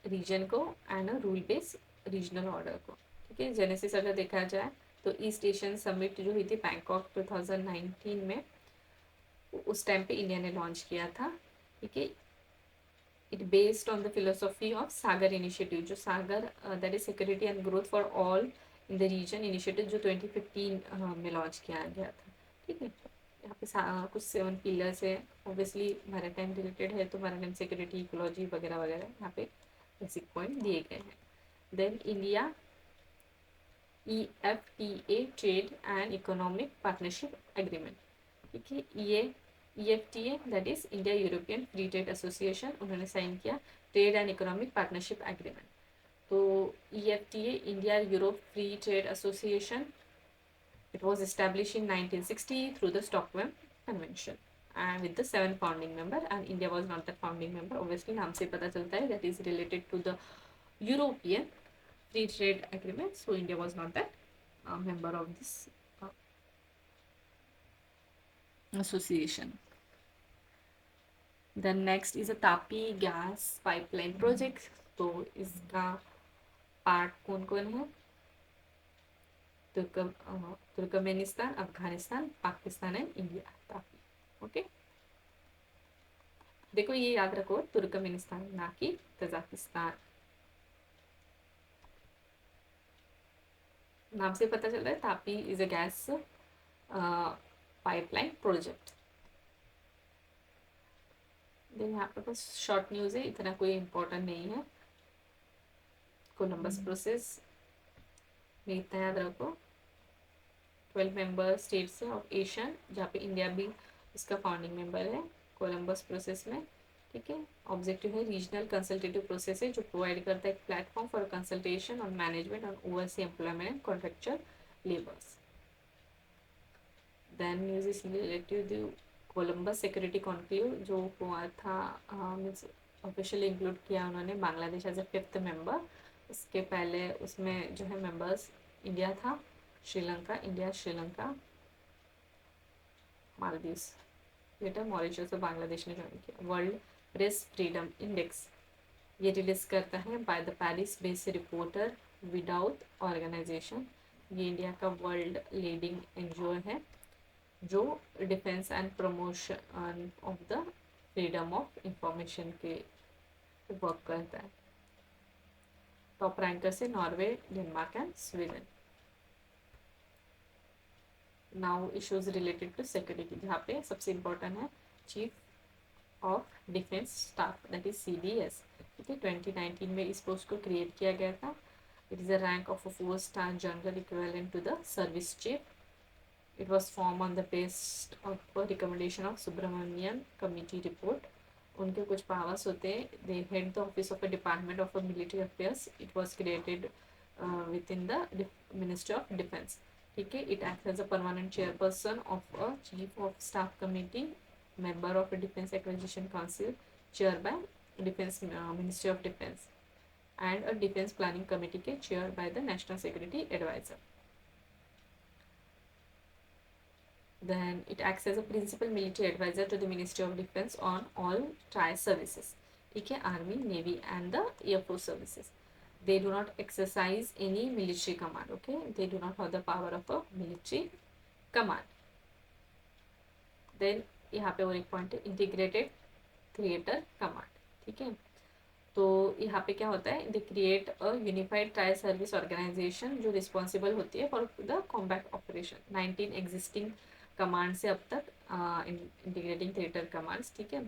region को and rule based regional order को। ठीक है, जेनेसिस अगर देखा जाए तो ईस्ट एशियन समिट जो हुई थी बैंकॉक 2019 में, उस टाइम पे इंडिया ने लॉन्च किया था। ठीक है, it based on the philosophy of Sagar initiative, जो सागर that is security and growth for all in the region initiative, जो 2015 में लॉन्च किया गया था। ठीक है, यहाँ पे कुछ 7 पिलर्स है, ऑब्वियसली मैरीटाइम रिलेटेड है, तो मैरीटाइम सिक्योरिटी, इकोलॉजी वगैरह वगैरह यहाँ पे बेसिक पॉइंट दिए गए हैं। Then India EFTA trade and economic partnership agreement. ठीक है, ये EFTA that is India European free trade association, उन्होंने साइन किया trade and economic partnership agreement. तो EFTA India Europe free trade association, it was established in 1960 through the Stockholm Convention and with the 7 founding member, and India was not the founding member, obviously नाम से पता चलता है, that is related to the European free trade agreement, so India was not that member of this uh, association. Then next is a Tapi gas pipeline project. तो इसका पार्ट कौन कौन है? Turkmenistan, Afghanistan, Pakistan and India. Tapi, okay. देखो ये याद रखो, तुर्कमेनिस्तान ना कि तजाकिस्तान। नाम से पता चल रहा है Tapi is a gas pipeline project. यहाँ पे बस शॉर्ट न्यूज़ है, इतना कोई इम्पोर्टेंट नहीं है। कोलंबस प्रोसेस में इतना याद रखो, 12 मेंबर स्टेट्स है ऑफ एशियन, जहाँ पे इंडिया भी इसका फाउंडिंग मेंबर है कोलंबस प्रोसेस में। ठीक है, ऑब्जेक्टिव है रीजनल कंसल्टेटिव प्रोसेस है, जो प्रोवाइड करता है एक platform for consultation on management on overseas employment and contractual labours. Then news is related to Colombo security conclave, जो हुआ था, मीन्स ऑफिशियली इंक्लूड किया उन्होंने Bangladesh as a 5th member. उसके पहले उसमें जो है मेंबर्स इंडिया था, Sri Lanka, India, Sri Lanka, Maldives, later Mauritius और बांग्लादेश ने ज्वाइन किया। वर्ल्ड प्रेस फ्रीडम इंडेक्स ये रिलीज करता है by the Paris based reporter without organization. ये इंडिया का वर्ल्ड लीडिंग एनजीओ है जो defence and promotion of the freedom of information के वर्क करता है। टॉप रैंकर्स है Norway, Denmark and Sweden. Now issues related to security, जहाँ पे सबसे इम्पोर्टेंट है chief of defence staff, that is CDS। ठीक है, 2019 में इस पोस्ट को क्रिएट किया गया था। It is a rank of a 4-star general equivalent to the service chief. It was formed on the basis of a recommendation of Subramanian Committee report. उनके कुछ पावर्स होते हैं। They head the office of a department of a military affairs. It was created within the Ministry of Defense. ठीक है, it acts as a permanent chairperson of a chief of staff committee, member of a defense acquisition council, chair by defense Ministry of Defense, and a defense planning committee के chair by the National Security Advisor. Then it acts as a principal military advisor to the Ministry of Defense on all trial services. ठीक है, Army, Navy and the Air Force services. They do not exercise any military command. Okay, they do not have the power of a military command. Then यहाँ पे और एक पॉइंट है इंटीग्रेटेड थिएटर कमांड। ठीक है, तो यहाँ पे क्या होता है, they create a unified trial service organization जो रिस्पॉन्सिबल होती है for the combat operation. 19 existing command से अब तक इंटीग्रेटिंग थिएटर कमांड्स। ठीक है,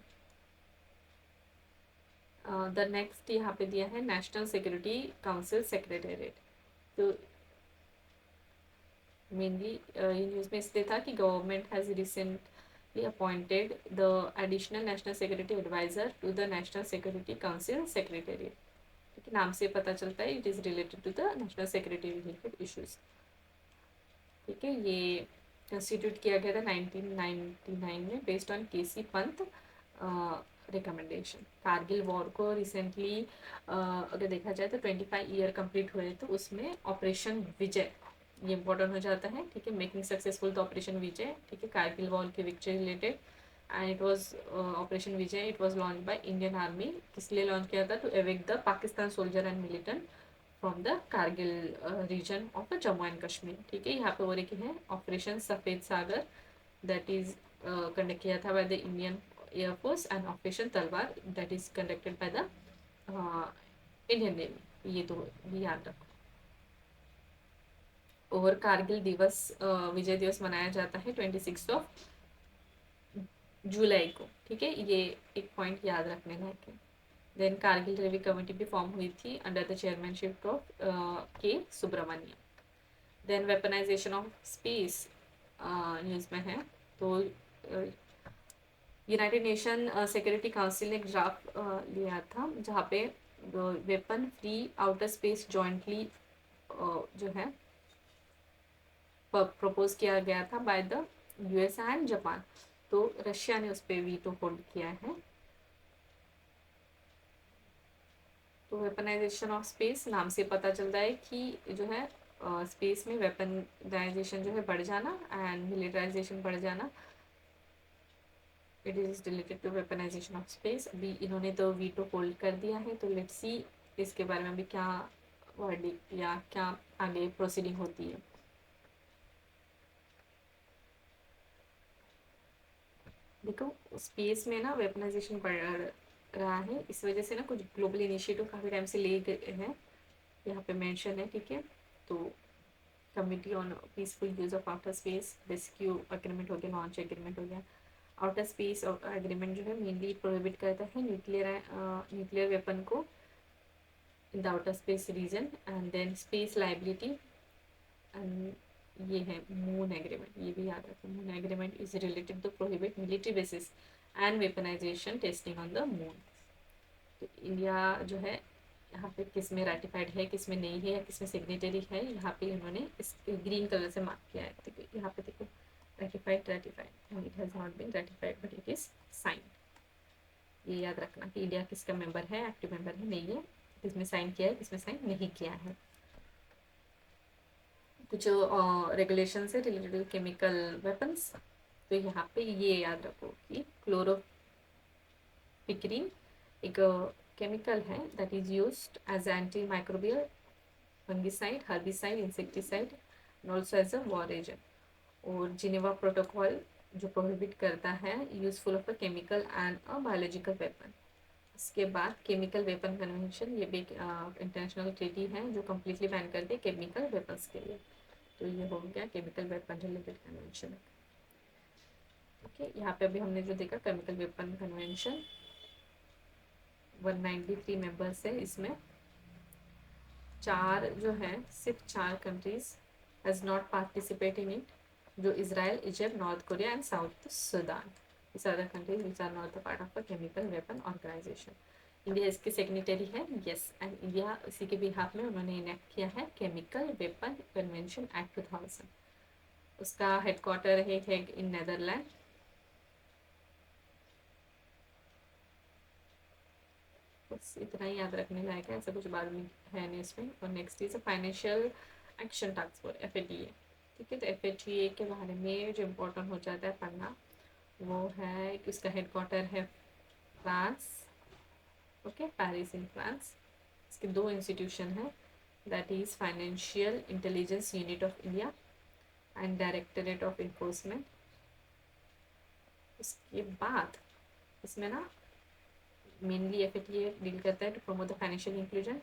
द नेक्स्ट यहाँ पे दिया है नेशनल सिक्योरिटी काउंसिल सेक्रेटेरिएट। तो मेनली ये न्यूज़ में इसलिए था कि government has recently appointed the additional national security adviser to the national security council secretariat. ठीक है, नाम से पता चलता है it is related to the national security related issues. ठीक है, ये कंस्टिट्यूट किया गया था 1999 में based on KC Pant recommendation. Kargil war को रिसेंटली अगर देखा जाए तो 25 ईयर कंप्लीट हुए, तो उसमें ऑपरेशन विजय ये इम्पोर्टेंट हो जाता है। ठीक है, making successful the operation Vijay. ठीक है, कारगिल वॉर की victory related, and it was operation Vijay. It was launch by Indian army. किस लिए लॉन्च किया था, to evict the Pakistan soldier and militant from the Kargil region of Jammu and Kashmir. ठीक है, यहाँ पे और एक है ऑपरेशन सफ़ेद सागर, दैट इज कंडक्ट किया था by the Indian air force, and operation Talwar that is conducted by the Indian navy. ये तो भी याद रखो। और कारगिल दिवस विजय दिवस मनाया जाता है 26 जुलाई को। ठीक है, ये एक पॉइंट याद रखने लायक है। देन कारगिल रिव्यू कमेटी भी फॉर्म हुई थी under the chairmanship of K Subrahmanyam. Then weaponization of space news में है, तो यूनाइटेड नेशन सिक्योरिटी काउंसिल ने एक ड्राफ्ट लिया था जहाँ पे weapon free outer space jointly जो है प्रपोज किया गया था by the US and Japan. तो रशिया ने उस पर वीटो होल्ड किया है। तो वेपनाइजेशन ऑफ स्पेस नाम से पता चलता है कि जो है स्पेस में वेपनाइजेशन जो है बढ़ जाना एंड मिलिटराइजेशन बढ़ जाना, it is related to weaponization of space. अभी इन्होंने तो वीटो होल्ड कर दिया है, तो लेट्स सी इसके बारे में अभी क्या वर्डिक्ट या क्या आगे प्रोसीडिंग होती है। देखो, स्पेस में ना वेपनाइजेशन बढ़ रहा है, इस वजह से ना कुछ ग्लोबल इनिशिएटिव काफ़ी टाइम से ले गए हैं, यहाँ पे मेंशन है। ठीक है, तो committee on peaceful use of outer space rescue agreement हो गया, लॉन्च एग्रीमेंट हो गया। आउटर स्पेस एग्रीमेंट जो है मेनली प्रोहिबिट करता है न्यूक्लियर वेपन को in the outer space region. And then space liability, and ये है मून एग्रीमेंट, ये भी याद रखें। Moon agreement is related to prohibit military basis and weaponization testing on the moon. तो इंडिया जो है यहाँ पे किस में रेटिफाइड है, किस में नहीं है, या किस में सिग्नेटरी है, यहाँ पे इन्होंने इस ग्रीन कलर से मार्क किया है। देखो यहाँ पे देखो, ratified and it has not been ratified but it is signed. ये याद रखना कि इंडिया किसका मेंबर है, एक्टिव मेंबर है नहीं है, किसमें साइन किया है, किसमें साइन नहीं किया है। कुछ रेगुलेशन है रिलेटेड टू केमिकल वेपन्स, तो यहाँ पे ये याद रखो कि क्लोरोपिक्रीन एक केमिकल है that is used as anti microbial, fungicide, herbicide, insecticide and also as a war agent. और जिनेवा प्रोटोकॉल जो प्रोहिबिट करता है useful of a chemical and a biological weapon. इसके बाद केमिकल वेपन कन्वेंशन, ये भी इंटरनेशनल ट्रीटी है जो कम्प्लीटली बैन करती है केमिकल वेपन्स के लिए। तो ये हो गया chemical weapon related convention. Okay, यहाँ पे अभी हमने जो देखा केमिकल वेपन कन्वेंशन 193 मेंबर्स है, इसमें चार जो है सिर्फ 4 countries has not participate in it, जो Israel, Egypt, north Korea and south Sudan. These are the countries which are not the part of a chemical weapon organization. India इसकी सिग्नेटरी है, यस, एंड इंडिया इसी के बिहाफ में उन्होंने इनेक्ट किया है केमिकल वेपन कन्वेंशन एक्ट 2000। उसका हेडक्वार्टर है हेग इन नेदरलैंड। बस इतना ही याद रखने लायक है, ऐसा कुछ बाद में है नहीं इसमें। और next is financial action task force, FATA। ठीक है, तो FATA के बारे में जो इम्पोर्टेंट हो जाता है पढ़ना वो है कि उसका हेडक्वार्टर है France, okay, Paris in France. इसके 2 इंस्टीट्यूशन है, that is financial intelligence unit of India and directorate of enforcement. उसके बाद इसमें ना मेनली FATA डील करता है to promote the financial inclusion,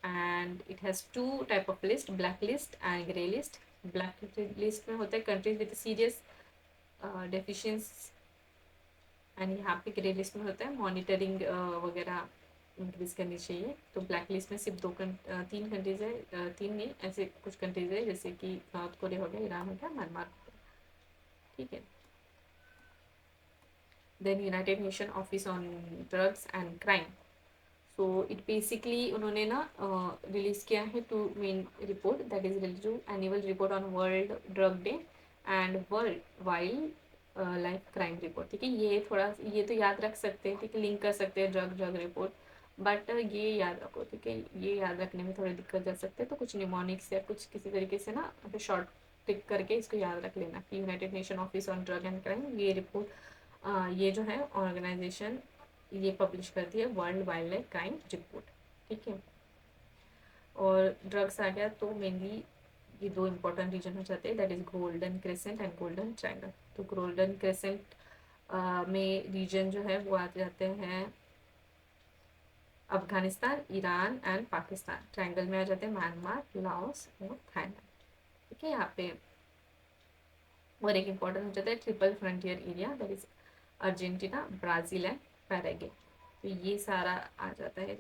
and it has 2 type of list, black list and grey list. Black list में होता है countries with serious deficiencies, and यहाँ पे ग्रे लिस्ट में होता है मॉनिटरिंग वगैरह इंक्रीज करनी चाहिए। तो ब्लैक लिस्ट में सिर्फ 3 कंट्रीज है, 3 नहीं, ऐसे कुछ कंट्रीज है जैसे कि नॉर्थ कोरिया हो गया, ईरान हो गया, म्यांमार हो गया। ठीक है, then United Nation office on drugs and crime. So it basically उन्होंने ना रिलीज किया है 2 main report, that is related to annual report on world drug day and world wildlife crime report. ठीक है, ये थोड़ा ये तो याद रख सकते हैं, ठीक है, लिंक कर सकते हैं ड्रग ड्रग रिपोर्ट, बट ये याद रखो, ठीक है, ये याद रखने में थोड़ी दिक्कत जा सकते हैं। तो कुछ निमोनिक्स या कुछ किसी तरीके से ना शॉर्ट टिक करके इसको याद रख लेना कि United Nation office on drug and crime, ये रिपोर्ट ये जो है ऑर्गेनाइजेशन ये पब्लिश करती है world wildlife crime report. ठीक है, और ड्रग्स आ गया तो मेनली ये 2 इंपॉर्टेंट रीजन हो जाते हैं, that is golden crescent and golden triangle. तो गोल्डन क्रेसेंट में रीजन जो है वो आ जाते हैं Afghanistan, Iran and Pakistan. Triangle में आ जाते हैं म्यांमार, लाओस और थाईलैंड। ठीक है, यहाँ पे और एक इम्पॉर्टेंट हो जाता है triple frontier area, that is Argentina, Brazil and Paraguay. तो ये सारा आ जाता है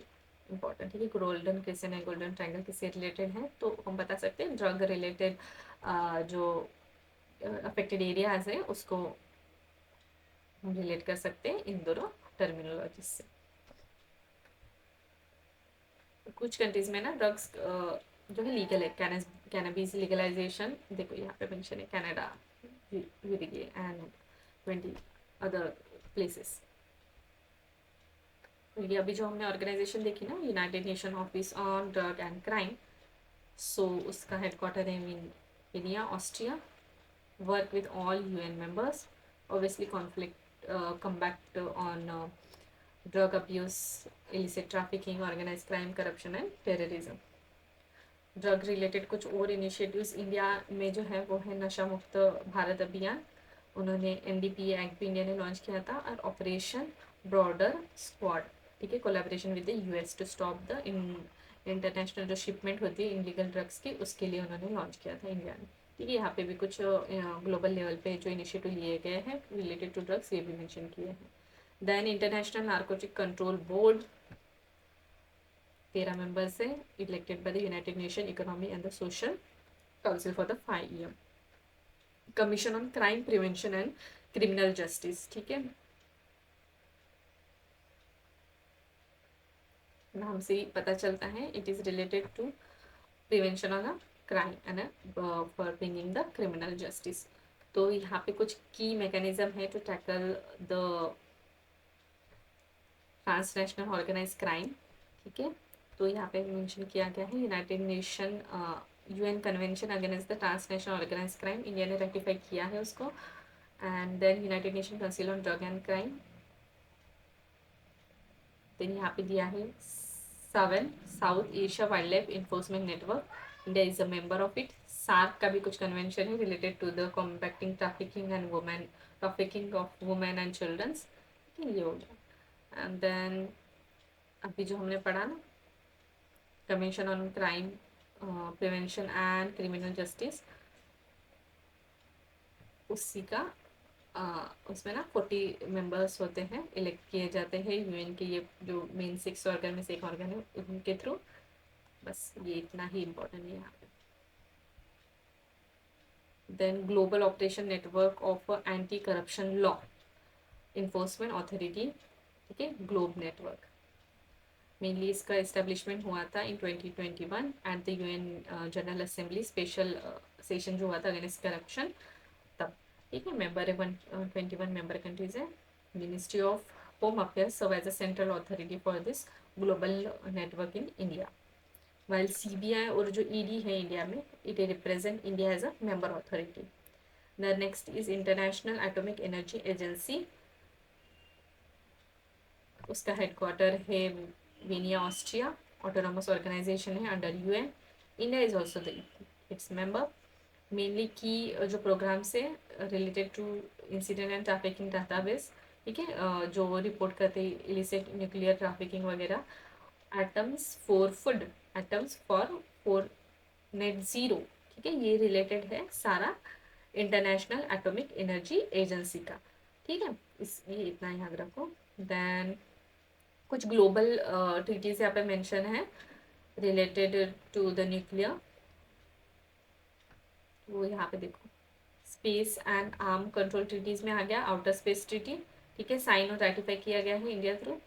इम्पॉर्टेंट। ठीक है, golden crescent and golden triangle किससे रिलेटेड है, तो हम बता सकते हैं ड्रग रिलेटेड जो अफेक्टेड एरियाज है उसको हम रिलेट कर सकते हैं इन दोनों टर्मिनोलॉजी से। कुछ कंट्रीज में ना ड्रग्स जो है लीगल है, कैनबीज लीगलाइजेशन, देखो यहाँ पे मेंशन है Canada, UK and 20 other places. ये अभी जो हमने ऑर्गेनाइजेशन देखी ना United Nation office on drug and crime, so उसका हेडक्वार्टर है Vienna, Austria, work with all UN members, obviously conflict combat on drug abuse, illicit trafficking, organise crime, corruption and terrorism. Drug related कुछ और इनिशिएटिव्स इंडिया में जो है वो है नशा मुक्त भारत अभियान, उन्होंने NDPA एक्ट भी इंडिया ने लॉन्च किया था, और ऑपरेशन ब्रॉडर स्क्वाड, ठीक है, collaboration with the US to stop the international जो शिपमेंट होती है इनलीगल ड्रग्स की, उसके लिए उन्होंने लॉन्च किया था इंडिया ने। ठीक है, यहाँ पे भी कुछ ग्लोबल लेवल पे जो इनिशिएटिव लिए गए हैं रिलेटेड टू ड्रग्स ये भी मेंशन किए हैं। Then international narcotic control board 13 members है, elected by the United Nation economic and the social council for the 5 year. Commission on crime prevention and criminal justice, ठीक है, नाम से ही पता चलता है it is related to prevention of the crime and for bringing the criminal justice. तो यहाँ पे कुछ की मैकेनिज्म है to tackle the transnational organise crime. ठीक है, तो यहाँ पे मेंशन किया गया है United nation UN convention against the transnational organise crime, India ने रेटिफाई किया है उसको, and then United nation council on drug and crime, then यहाँ पे दिया है 7 south Asia wild life enforcement network, India is a member of it. SAARC का भी कुछ कन्वेंशन है related to the combating trafficking and women, trafficking of women and childrens, ये हो गया। एंड देन अभी जो हमने पढ़ा ना, commission on crime prevention and criminal justice, उसी का उसमें ना 40 मेंबर्स होते हैं, इलेक्ट किए जाते हैं यूएन के, ये जो मेन 6 ऑर्गन में से एक ऑर्गन है उनके थ्रू। बस ये इतना ही इम्पोर्टेंट है यहाँ पे। Then global operation network of anti corruption law enforcement authority, ठीक है, ग्लोब नेटवर्क। मेनली इसका इस्टेब्लिशमेंट हुआ था in 2021 at the UN general assembly special session जो हुआ था अगेंस्ट करप्शन तब, ठीक है। मेंबर है 121 मेंबर कंट्रीज है। Ministry of home affairs serve as a central authority for this global network in India, while CBI और जो ईडी है इंडिया में, it represent India as a member authority. The next is international atomic energy agency, उसका हेडक्वार्टर है विनिया ऑस्ट्रिया, ऑटोनॉमस ऑर्गेनाइजेशन है under UN, India is also the its member. Mainly की जो प्रोग्राम्स है related to incident and trafficking database, ठीक है, जो रिपोर्ट करते हैं इलिसिट न्यूक्लियर ट्रैफिकिंग वगैरह, atoms for food, atoms for net zero, ठीक है, ये रिलेटेड है सारा इंटरनेशनल एटॉमिक एनर्जी एजेंसी का, ठीक है। इस ये इतना याद रखो। देन कुछ ग्लोबल ट्रीटीज यहाँ पे मेंशन है रिलेटेड टू द न्यूक्लियर, वो यहाँ पे देखो, space and arm control treaties में आ गया आउटर स्पेस ट्रीटी, ठीक है, साइन और रेटिफाई किया गया है इंडिया थ्रू।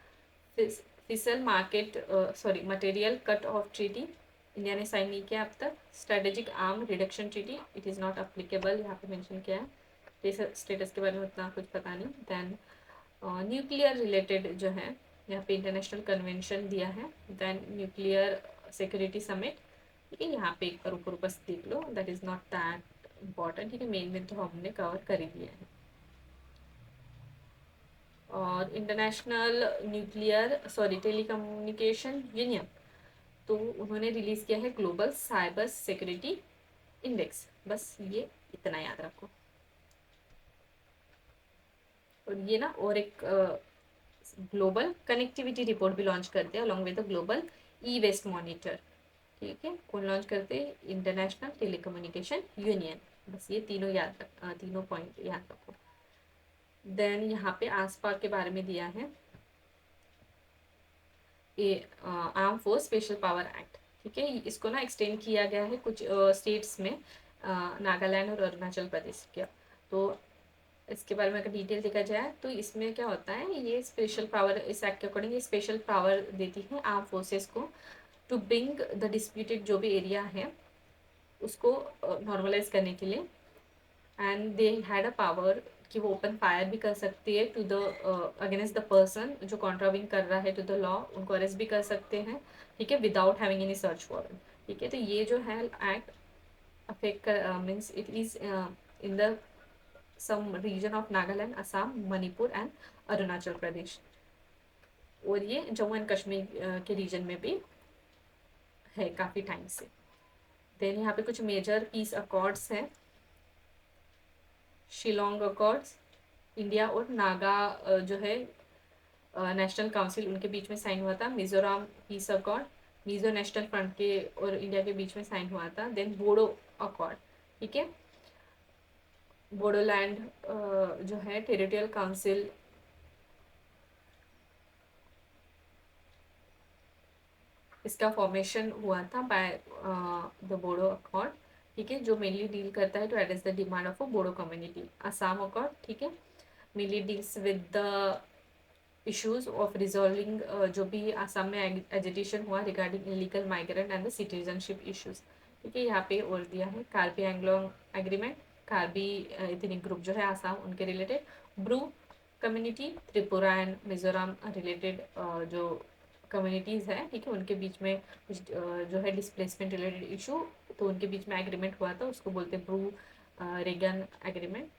फिसल market sorry material cut off treaty, India ने साइन नहीं किया अब तक। Strategic arm reduction treaty, it is not applicable, यहाँ पे मेंशन किया है। स्टेटस के बारे में उतना कुछ पता नहीं। देन न्यूक्लियर रिलेटेड जो है यहाँ पे इंटरनेशनल कन्वेंशन दिया है। देन न्यूक्लियर सिक्योरिटी समिट, ठीक है, यहाँ पे एक बार ऊपर से देख लो, that is not that important, ठीक है, मेन में तो हमने कवर कर ही दिया है। और international nuclear sorry telecommunication union, तो उन्होंने रिलीज़ किया है ग्लोबल साइबर सिक्योरिटी इंडेक्स, बस ये इतना याद रखो। और ये ना और एक ग्लोबल कनेक्टिविटी रिपोर्ट भी लॉन्च करते हैं along with the global e waste monitor, ठीक है, कौन लॉन्च करते हैं, इंटरनेशनल टेलीकम्युनिकेशन यूनियन। बस ये तीनों तीनों पॉइंट याद रखो। देन यहाँ पे आसपास के बारे में दिया है, arm force special power act, ठीक है, इसको ना एक्सटेंड किया गया है कुछ स्टेट्स में, नागालैंड और अरुणाचल प्रदेश का। तो इसके बारे में अगर डिटेल देखा जाए तो इसमें क्या होता है, ये स्पेशल पावर, इस एक्ट के अकॉर्डिंग ये स्पेशल पावर देती है आर्म फोर्सेस को टू ब्रिंग द डिस्प्यूटेड जो भी एरिया है उसको नॉर्मलाइज करने के लिए। And they had a power कि वो ओपन फायर भी कर सकती है to the against the person जो कॉन्ट्राविंग कर रहा है टू द लॉ, उनको अरेस्ट भी कर सकते हैं, ठीक है, without having any search warrant, ठीक है। तो ये जो है act affect means it is in the some region of Nagaland, Assam, Manipur and Arunachal Pradesh, और ये जम्मू एंड कश्मीर के रीजन में भी है काफ़ी टाइम से। देन यहाँ पे कुछ मेजर पीस अकॉर्ड्स हैं, शिलोंग अकॉर्ड्स, इंडिया और नागा जो है नेशनल काउंसिल उनके बीच में साइन हुआ था। Mizoram peace accord, Mizo national front के और इंडिया के बीच में साइन हुआ था। देन बोडो अकॉर्ड, ठीक है, बोडोलैंड जो है टेरिटोरियल काउंसिल, इसका फॉर्मेशन हुआ था बाय द बोडो अकॉर्ड, ठीक है, जो मेनली डील करता है to address the demand of a Bodo community. Assam accord, ठीक है, mainly deals with the issues of resolving जो भी आसाम में एजिटेशन हुआ regarding illegal migrant and the citizenship issues, ठीक है, यहाँ पे और दिया है Karbi Anglong agreement, Karbi ethnic group जो है आसाम उनके related. Bru community Tripura and Mizoram related जो कम्युनिटीज़ हैं, ठीक है, उनके बीच में कुछ जो है डिस्प्लेसमेंट रिलेटेड इशू, तो उनके बीच में एग्रीमेंट हुआ था, उसको बोलते हैं ब्रू रेगन एग्रीमेंट,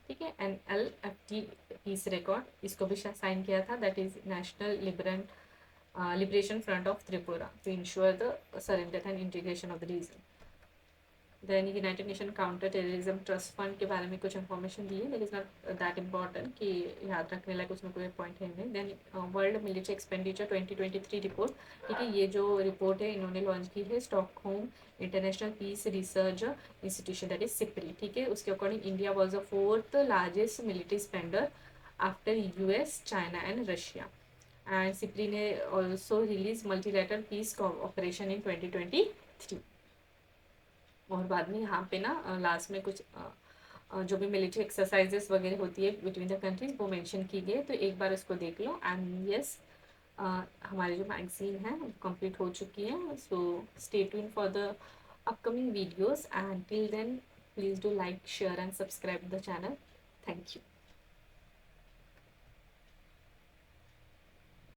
ठीक है। NLFT पीस रिकॉर्ड, इसको भी साइन किया था, that is national liberation Liberation Front of Tripura to ensure the surrender and integration of the region. Then United Nation counter terrorism trust fund के बारे में कुछ इन्फॉर्मेशन दी है, that is not that important कि याद रखने लायक उसमें कोई पॉइंट है नहीं. Then world military expenditure 2023 report, ठीक है, ये जो रिपोर्ट है इन्होंने लॉन्च की है Stockholm international peace research institution, that is SIPRI, ठीक है. उसके according India was the 4th largest military spender after US, China and Russia. And SIPRI ने also release multilateral peace operation in 2023. और बाद में यहाँ पे ना लास्ट में कुछ जो भी मिलिट्री एक्सरसाइजेस वगैरह होती है बिटवीन द कंट्रीज वो मेंशन की गई है, तो एक बार इसको देख लो. एंड यस, हमारी जो मैगजीन है वो कंप्लीट हो चुकी है. So stay tune for the upcoming videos and till then please do like, share and subscribe the channel. Thank you.